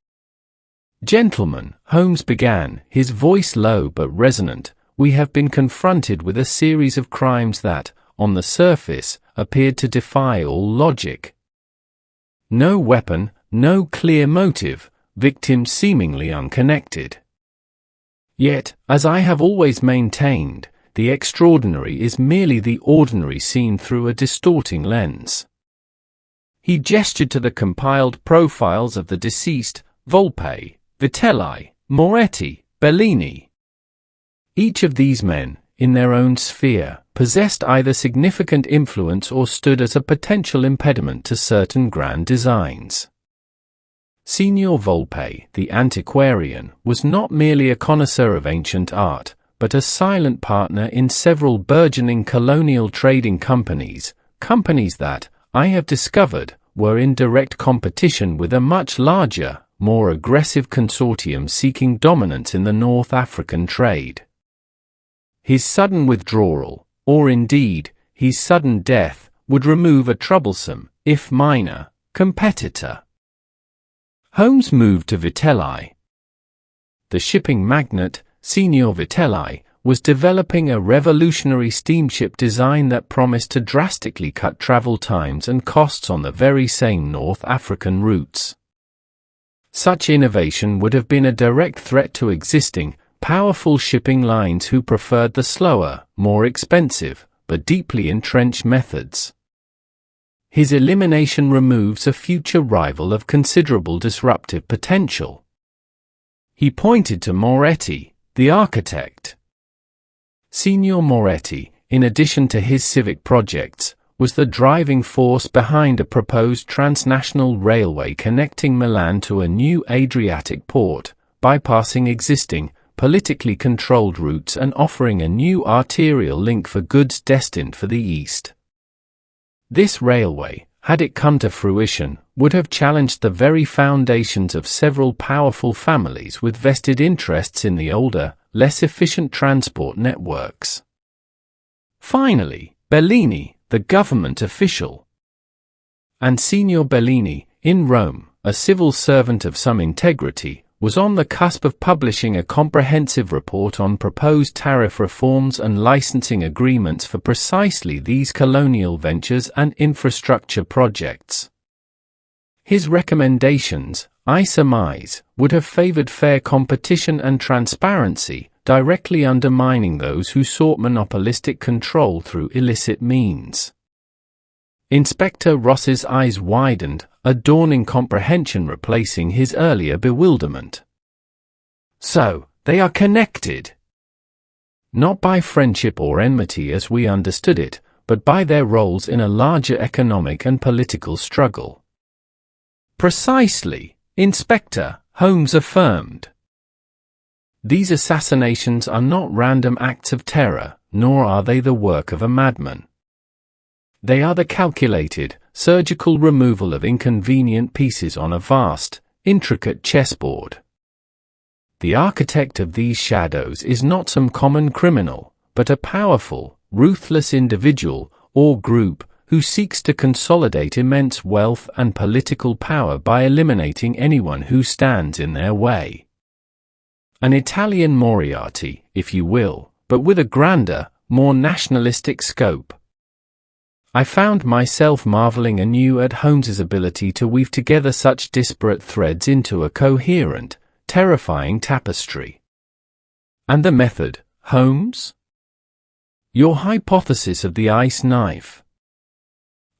"Gentlemen," Holmes began, his voice low but resonant, "we have been confronted with a series of crimes that, on the surface, appeared to defy all logic. No weapon, no clear motive, victims seemingly unconnected. Yet, as I have always maintained, the extraordinary is merely the ordinary seen through a distorting lens." He gestured to the compiled profiles of the deceased, Volpe, Vitelli, Moretti, Bellini. Each of these men, in their own sphere, possessed either significant influence or stood as a potential impediment to certain grand designs. Signor Volpe, the antiquarian, was not merely a connoisseur of ancient art, but a silent partner in several burgeoning colonial trading companies that, I have discovered, were in direct competition with a much larger, more aggressive consortium seeking dominance in the North African trade. His sudden withdrawal, or indeed, his sudden death, would remove a troublesome, if minor, competitor. Holmes moved to Vitelli. The shipping magnate, Signor Vitelli, was developing a revolutionary steamship design that promised to drastically cut travel times and costs on the very same North African routes. Such innovation would have been a direct threat to existing, powerful shipping lines who preferred the slower, more expensive, but deeply entrenched methods. His elimination removes a future rival of considerable disruptive potential. He pointed to Moretti, the architect. Signor Moretti, in addition to his civic projects, was the driving force behind a proposed transnational railway connecting Milan to a new Adriatic port, bypassing existing, politically controlled routes and offering a new arterial link for goods destined for the East. This railway, had it come to fruition, would have challenged the very foundations of several powerful families with vested interests in the older, less efficient transport networks. Finally, Bellini, the government official. And Signor Bellini, in Rome, a civil servant of some integrity, was on the cusp of publishing a comprehensive report on proposed tariff reforms and licensing agreements for precisely these colonial ventures and infrastructure projects. His recommendations, I surmise, would have favored fair competition and transparency, directly undermining those who sought monopolistic control through illicit means. Inspector Ross's eyes widened, a dawning comprehension replacing his earlier bewilderment. So, they are connected. Not by friendship or enmity as we understood it, but by their roles in a larger economic and political struggle. Precisely, Inspector, Holmes affirmed. These assassinations are not random acts of terror, nor are they the work of a madman. They are the calculated, surgical removal of inconvenient pieces on a vast, intricate chessboard. The architect of these shadows is not some common criminal, but a powerful, ruthless individual, or group, who seeks to consolidate immense wealth and political power by eliminating anyone who stands in their way. An Italian Moriarty, if you will, but with a grander, more nationalistic scope. I found myself marveling anew at Holmes's ability to weave together such disparate threads into a coherent, terrifying tapestry. And the method, Holmes? Your hypothesis of the ice knife.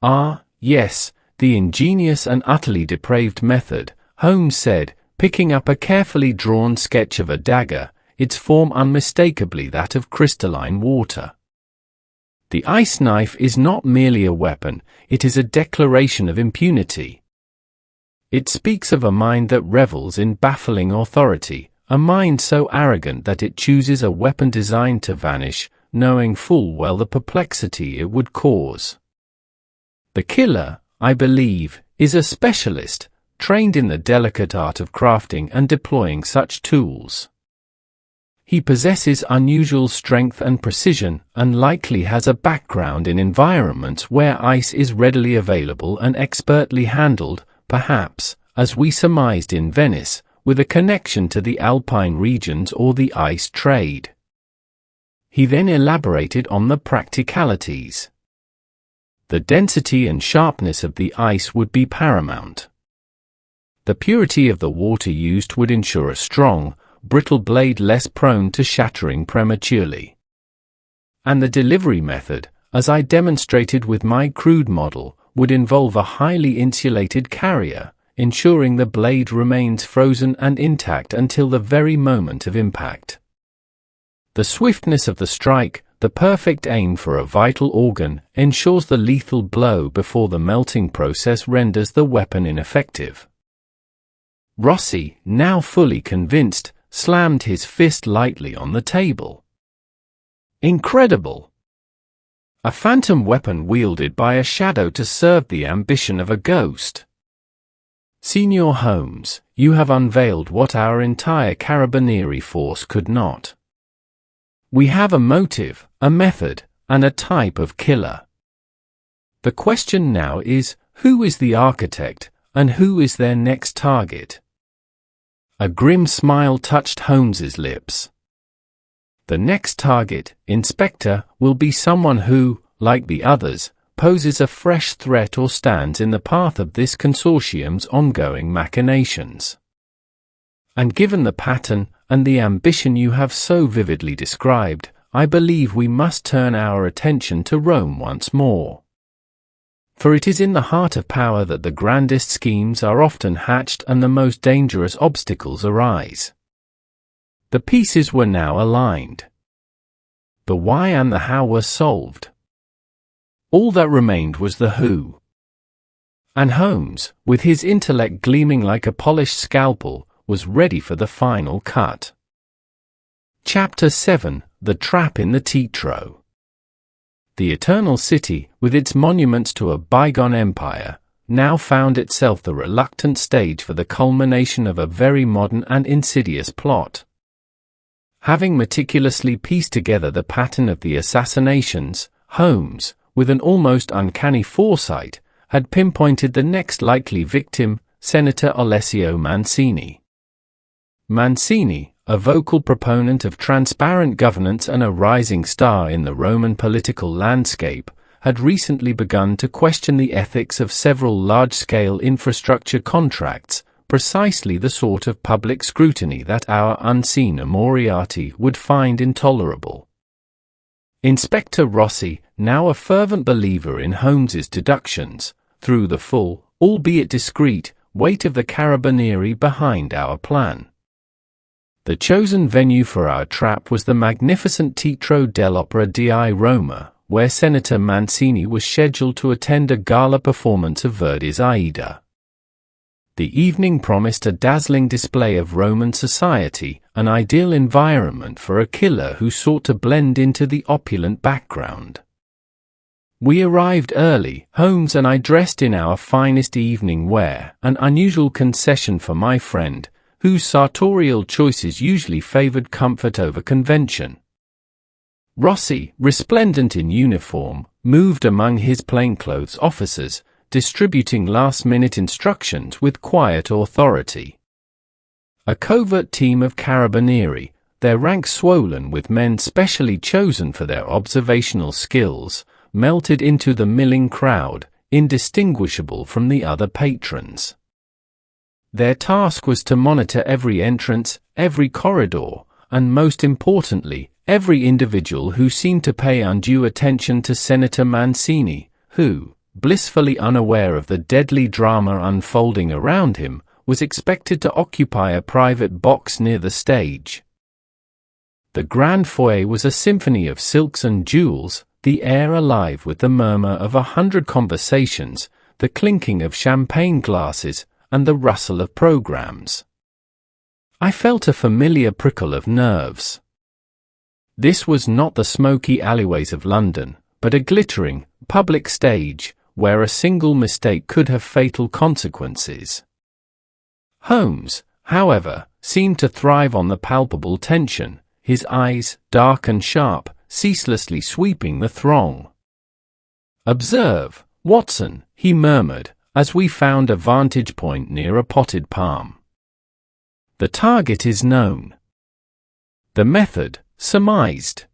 Ah, yes, the ingenious and utterly depraved method, Holmes said, picking up a carefully drawn sketch of a dagger, its form unmistakably that of crystalline water. The ice knife is not merely a weapon, it is a declaration of impunity. It speaks of a mind that revels in baffling authority, a mind so arrogant that it chooses a weapon designed to vanish, knowing full well the perplexity it would cause. The killer, I believe, is a specialist, trained in the delicate art of crafting and deploying such tools. He possesses unusual strength and precision, and likely has a background in environments where ice is readily available and expertly handled, perhaps, as we surmised in Venice, with a connection to the alpine regions or the ice trade. He then elaborated on the practicalities. The density and sharpness of the ice would be paramount. The purity of the water used would ensure a strong, brittle blade less prone to shattering prematurely. And the delivery method, as I demonstrated with my crude model, would involve a highly insulated carrier, ensuring the blade remains frozen and intact until the very moment of impact. The swiftness of the strike, the perfect aim for a vital organ, ensures the lethal blow before the melting process renders the weapon ineffective. Rossi, now fully convinced, slammed his fist lightly on the table. Incredible! A phantom weapon wielded by a shadow to serve the ambition of a ghost. Signor Holmes, you have unveiled what our entire carabinieri force could not. We have a motive, a method, and a type of killer. The question now is, who is the architect, and who is their next target? A grim smile touched Holmes's lips. The next target, Inspector, will be someone who, like the others, poses a fresh threat or stands in the path of this consortium's ongoing machinations. And given the pattern and the ambition you have so vividly described, I believe we must turn our attention to Rome once more. For it is in the heart of power that the grandest schemes are often hatched and the most dangerous obstacles arise. The pieces were now aligned. The why and the how were solved. All that remained was the who. And Holmes, with his intellect gleaming like a polished scalpel, was ready for the final cut. Chapter 7: The Trap in the Tetro. The Eternal City, with its monuments to a bygone empire, now found itself the reluctant stage for the culmination of a very modern and insidious plot. Having meticulously pieced together the pattern of the assassinations, Holmes, with an almost uncanny foresight, had pinpointed the next likely victim, Senator Alessio Mancini. Mancini, a vocal proponent of transparent governance and a rising star in the Roman political landscape, had recently begun to question the ethics of several large-scale infrastructure contracts, precisely the sort of public scrutiny that our unseen Moriarty would find intolerable. Inspector Rossi, now a fervent believer in Holmes's deductions, threw the full, albeit discreet, weight of the carabinieri behind our plan. The chosen venue for our trap was the magnificent Teatro dell'Opera di Roma, where Senator Mancini was scheduled to attend a gala performance of Verdi's Aida. The evening promised a dazzling display of Roman society, an ideal environment for a killer who sought to blend into the opulent background. We arrived early, Holmes and I dressed in our finest evening wear, an unusual concession for my friend, whose sartorial choices usually favored comfort over convention. Rossi, resplendent in uniform, moved among his plainclothes officers, distributing last-minute instructions with quiet authority. A covert team of carabinieri, their ranks swollen with men specially chosen for their observational skills, melted into the milling crowd, indistinguishable from the other patrons. Their task was to monitor every entrance, every corridor, and most importantly, every individual who seemed to pay undue attention to Senator Mancini, who, blissfully unaware of the deadly drama unfolding around him, was expected to occupy a private box near the stage. The grand foyer was a symphony of silks and jewels, the air alive with the murmur of 100 conversations, the clinking of champagne glasses, and the rustle of programs. I felt a familiar prickle of nerves. This was not the smoky alleyways of London, but a glittering, public stage, where a single mistake could have fatal consequences. Holmes, however, seemed to thrive on the palpable tension, his eyes, dark and sharp, ceaselessly sweeping the throng. "Observe, Watson," he murmured, as we found a vantage point near a potted palm. "The target is known. The method, surmised.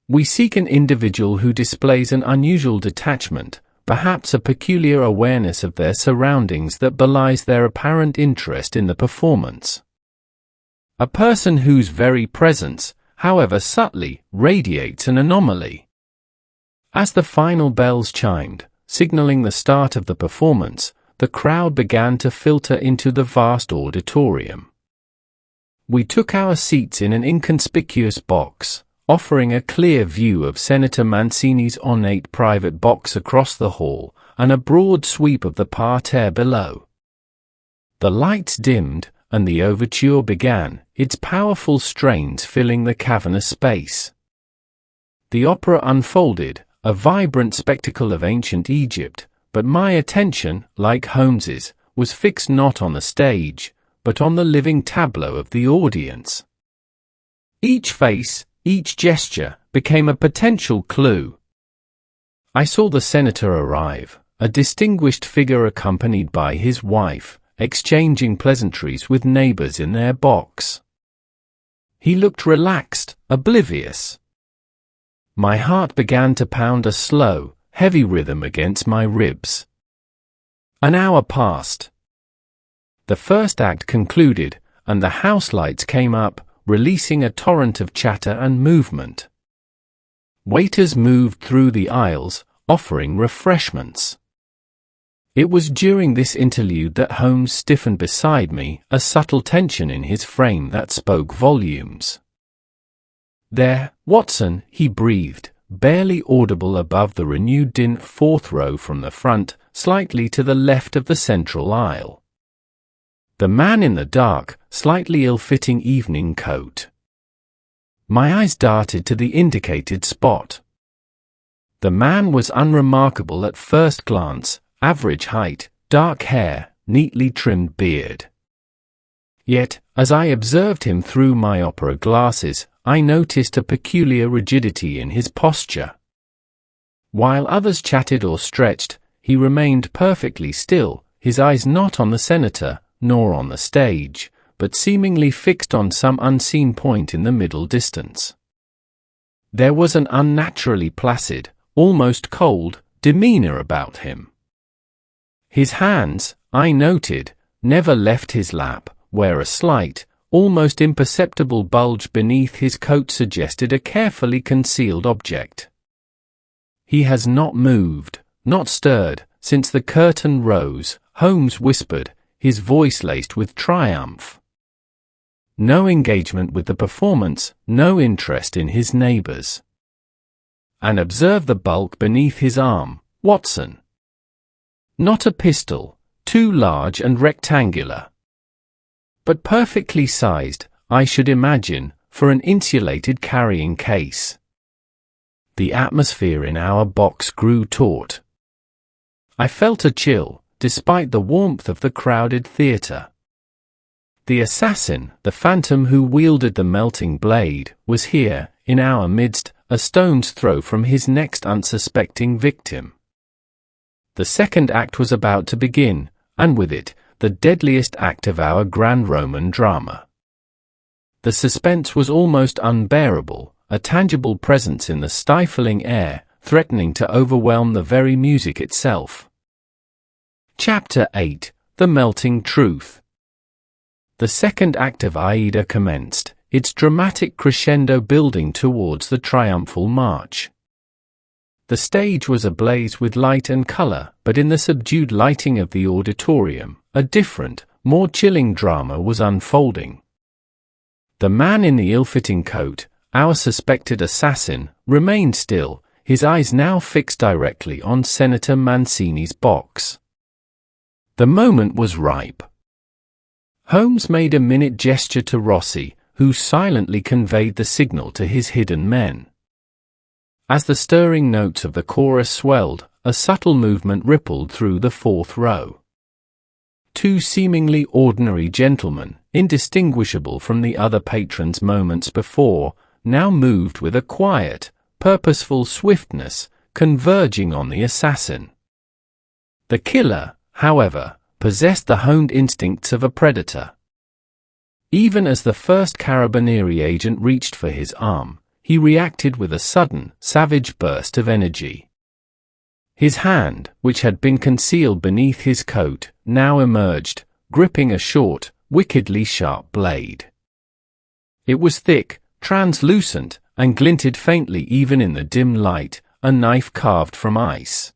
We seek an individual who displays an unusual detachment, perhaps a peculiar awareness of their surroundings that belies their apparent interest in the performance. A person whose very presence, however subtly, radiates an anomaly." As the final bells chimed, signaling the start of the performance, the crowd began to filter into the vast auditorium. We took our seats in an inconspicuous box, offering a clear view of Senator Mancini's ornate private box across the hall, and a broad sweep of the parterre below. The lights dimmed, and the overture began, its powerful strains filling the cavernous space. The opera unfolded, a vibrant spectacle of ancient Egypt, but my attention, like Holmes's, was fixed not on the stage, but on the living tableau of the audience. Each face, each gesture, became a potential clue. I saw the senator arrive, a distinguished figure accompanied by his wife, exchanging pleasantries with neighbors in their box. He looked relaxed, oblivious. My heart began to pound a slow, heavy rhythm against my ribs. An hour passed. The first act concluded, and the house lights came up, releasing a torrent of chatter and movement. Waiters moved through the aisles, offering refreshments. It was during this interlude that Holmes stiffened beside me, a subtle tension in his frame that spoke volumes. "There, Watson," he breathed, barely audible above the renewed din, fourth row from the front, slightly to the left of the central aisle. The man in the dark, slightly ill-fitting evening coat. My eyes darted to the indicated spot. The man was unremarkable at first glance, average height, dark hair, neatly trimmed beard. Yet, as I observed him through my opera glasses, I noticed a peculiar rigidity in his posture. While others chatted or stretched, he remained perfectly still, his eyes not on the senator, nor on the stage, but seemingly fixed on some unseen point in the middle distance. There was an unnaturally placid, almost cold, demeanor about him. His hands, I noted, never left his lap, where a slight, almost imperceptible bulge beneath his coat suggested a carefully concealed object. "He has not moved, not stirred, since the curtain rose," Holmes whispered, his voice laced with triumph. No engagement with the performance, no interest in his neighbors. "And observe the bulk beneath his arm, Watson. Not a pistol, too large and rectangular, but perfectly sized, I should imagine, for an insulated carrying case." The atmosphere in our box grew taut. I felt a chill, despite the warmth of the crowded theater. The assassin, the phantom who wielded the melting blade, was here, in our midst, a stone's throw from his next unsuspecting victim. The second act was about to begin, and with it, the deadliest act of our grand Roman drama. The suspense was almost unbearable, a tangible presence in the stifling air, threatening to overwhelm the very music itself. Chapter 8. the melting truth. The second act of Aida commenced, its dramatic crescendo building towards the triumphal march. The stage was ablaze with light and color, but in the subdued lighting of the auditorium, a different, more chilling drama was unfolding. The man in the ill-fitting coat, our suspected assassin, remained still, his eyes now fixed directly on Senator Mancini's box. The moment was ripe. Holmes made a minute gesture to Rossi, who silently conveyed the signal to his hidden men. As the stirring notes of the chorus swelled, a subtle movement rippled through the fourth row. Two seemingly ordinary gentlemen, indistinguishable from the other patrons moments before, now moved with a quiet, purposeful swiftness, converging on the assassin. The killer, however, possessed the honed instincts of a predator. Even as the first Carabinieri agent reached for his arm, he reacted with a sudden, savage burst of energy. His hand, which had been concealed beneath his coat, now emerged, gripping a short, wickedly sharp blade. It was thick, translucent, and glinted faintly even in the dim light, a knife carved from ice.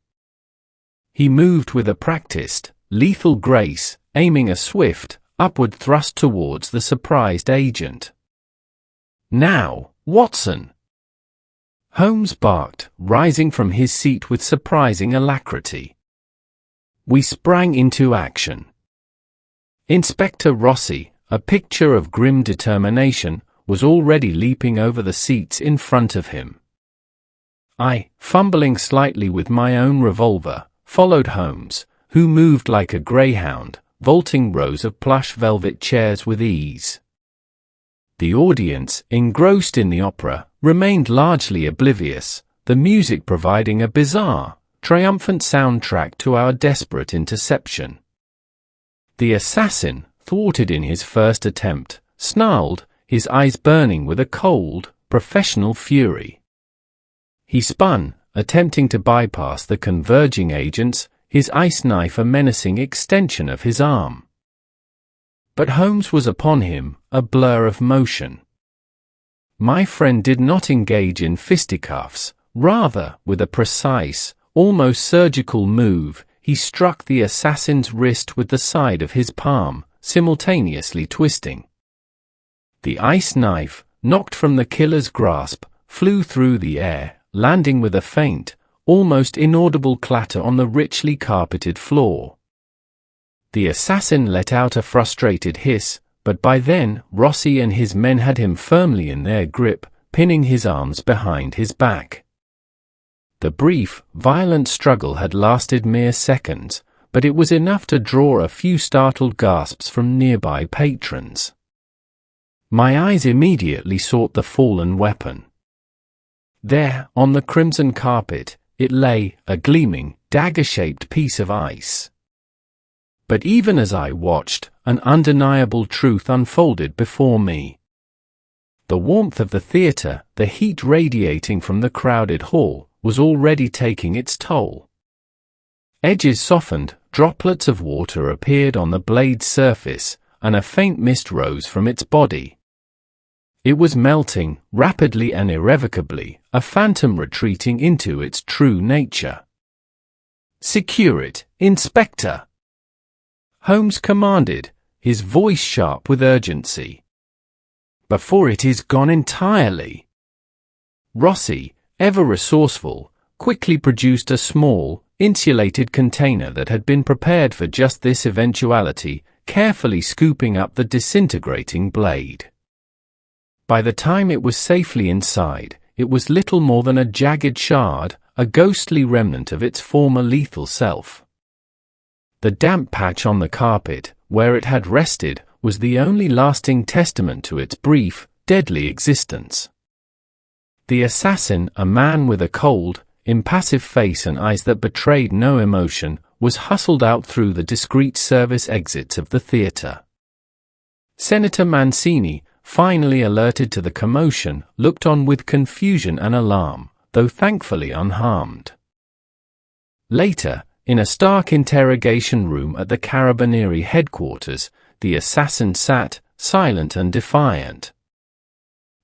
He moved with a practiced, lethal grace, aiming a swift, upward thrust towards the surprised agent. "Now, Watson!" Holmes barked, rising from his seat with surprising alacrity. We sprang into action. Inspector Rossi, a picture of grim determination, was already leaping over the seats in front of him. I, fumbling slightly with my own revolver, followed Holmes, who moved like a greyhound, vaulting rows of plush velvet chairs with ease. The audience, engrossed in the opera, remained largely oblivious, the music providing a bizarre, triumphant soundtrack to our desperate interception. The assassin, thwarted in his first attempt, snarled, his eyes burning with a cold, professional fury. He spun, attempting to bypass the converging agents, his ice knife a menacing extension of his arm. But Holmes was upon him, a blur of motion. My friend did not engage in fisticuffs, rather, with a precise, almost surgical move, he struck the assassin's wrist with the side of his palm, simultaneously twisting. The ice knife, knocked from the killer's grasp, flew through the air, landing with a faint, almost inaudible clatter on the richly carpeted floor. The assassin let out a frustrated hiss, but by then, Rossi and his men had him firmly in their grip, pinning his arms behind his back. The brief, violent struggle had lasted mere seconds, but it was enough to draw a few startled gasps from nearby patrons. My eyes immediately sought the fallen weapon. There, on the crimson carpet, it lay, a gleaming, dagger-shaped piece of ice. But even as I watched, an undeniable truth unfolded before me. The warmth of the theater, the heat radiating from the crowded hall, was already taking its toll. Edges softened, droplets of water appeared on the blade's surface, and a faint mist rose from its body. It was melting, rapidly and irrevocably, a phantom retreating into its true nature. "Secure it, Inspector!" Holmes commanded, his voice sharp with urgency. "Before it is gone entirely." Rossi, ever resourceful, quickly produced a small, insulated container that had been prepared for just this eventuality, carefully scooping up the disintegrating blade. By the time it was safely inside, it was little more than a jagged shard, a ghostly remnant of its former lethal self. The damp patch on the carpet, where it had rested, was the only lasting testament to its brief, deadly existence. The assassin, a man with a cold, impassive face and eyes that betrayed no emotion, was hustled out through the discreet service exits of the theater. Senator Mancini, finally alerted to the commotion, looked on with confusion and alarm, though thankfully unharmed. Later, In a stark interrogation room at the Carabinieri headquarters, the assassin sat, silent and defiant.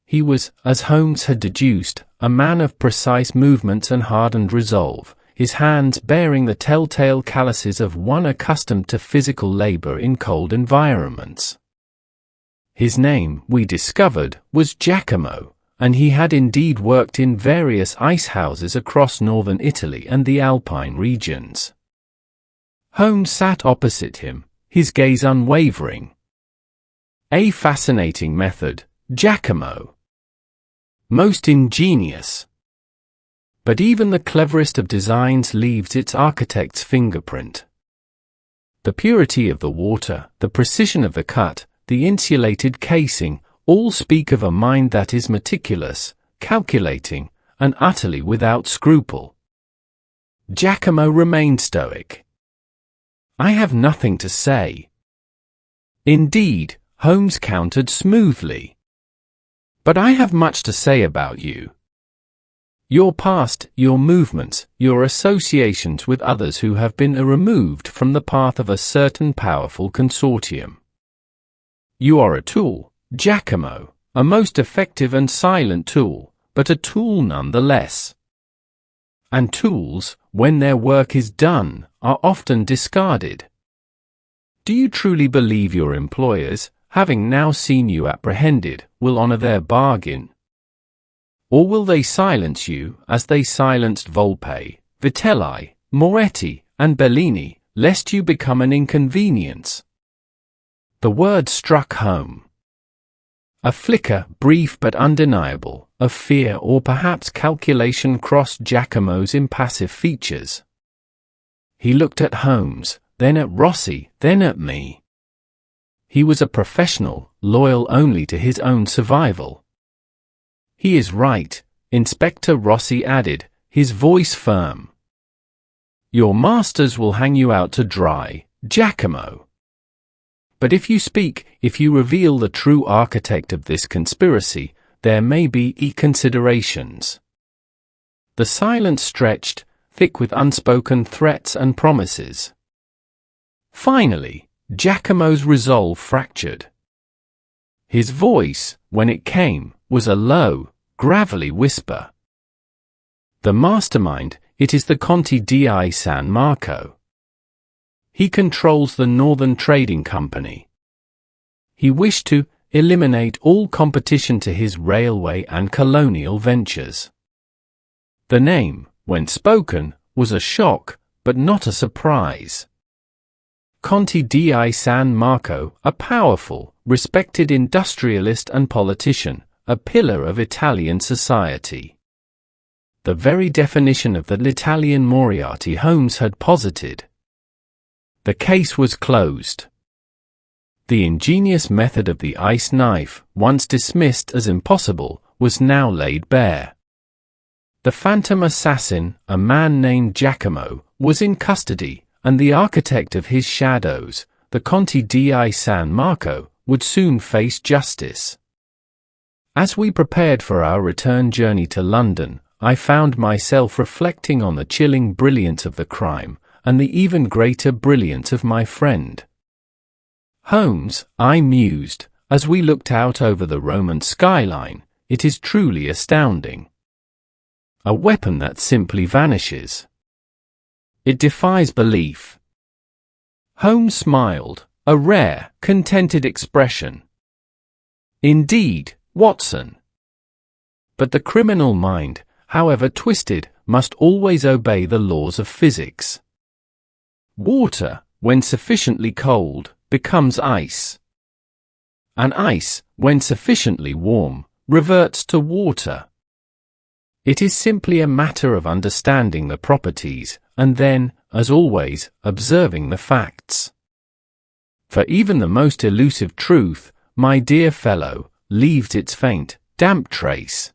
He was, as Holmes had deduced, a man of precise movements and hardened resolve, his hands bearing the telltale calluses of one accustomed to physical labor in cold environments. His name, we discovered, was Giacomo, and he had indeed worked in various ice houses across northern Italy and the Alpine regions. Holmes sat opposite him, his gaze unwavering. A fascinating method, Giacomo. Most ingenious. But even the cleverest of designs leaves its architect's fingerprint. The purity of the water, the precision of the cut, the insulated casing, all speak of a mind that is meticulous, calculating, and utterly without scruple. Giacomo remained stoic. "I have nothing to say." "Indeed," Holmes countered smoothly. "But I have much to say about you. Your past, your movements, your associations with others who have been removed from the path of a certain powerful consortium. You are a tool, Giacomo, a most effective and silent tool, but a tool nonetheless. And tools, when their work is done, are often discarded. Do you truly believe your employers, having now seen you apprehended, will honor their bargain? Or will they silence you, as they silenced Volpe, Vitelli, Moretti, and Bellini, lest you become an inconvenience?" The word struck home. A flicker, brief but undeniable, of fear or perhaps calculation crossed Giacomo's impassive features. He looked at Holmes, then at Rossi, then at me. He was a professional, loyal only to his own survival. "He is right," Inspector Rossi added, his voice firm. "Your masters will hang you out to dry, Giacomo. But if you speak, if you reveal the true architect of this conspiracy, there may be considerations." The silence stretched, thick with unspoken threats and promises. Finally, Giacomo's resolve fractured. His voice, when it came, was a low, gravelly whisper. "The mastermind, it is the Conte di San Marco. He controls the Northern Trading Company. He wished to eliminate all competition to his railway and colonial ventures." The name, when spoken, was a shock, but not a surprise. Conte di San Marco, a powerful, respected industrialist and politician, a pillar of Italian society. The very definition of the Italian Moriarty Holmes had posited. The case was closed. The ingenious method of the ice knife, once dismissed as impossible, was now laid bare. The phantom assassin, a man named Giacomo, was in custody, and the architect of his shadows, the Conte di San Marco, would soon face justice. As we prepared for our return journey to London, I found myself reflecting on the chilling brilliance of the crime, and the even greater brilliance of my friend. "Holmes," I mused, as we looked out over the Roman skyline, "it is truly astounding. A weapon that simply vanishes. It defies belief." Holmes smiled, a rare, contented expression. "Indeed, Watson. But the criminal mind, however twisted, must always obey the laws of physics. Water, when sufficiently cold, becomes ice. And ice, when sufficiently warm, reverts to water. It is simply a matter of understanding the properties, and then, as always, observing the facts. For even the most elusive truth, my dear fellow, leaves its faint, damp trace.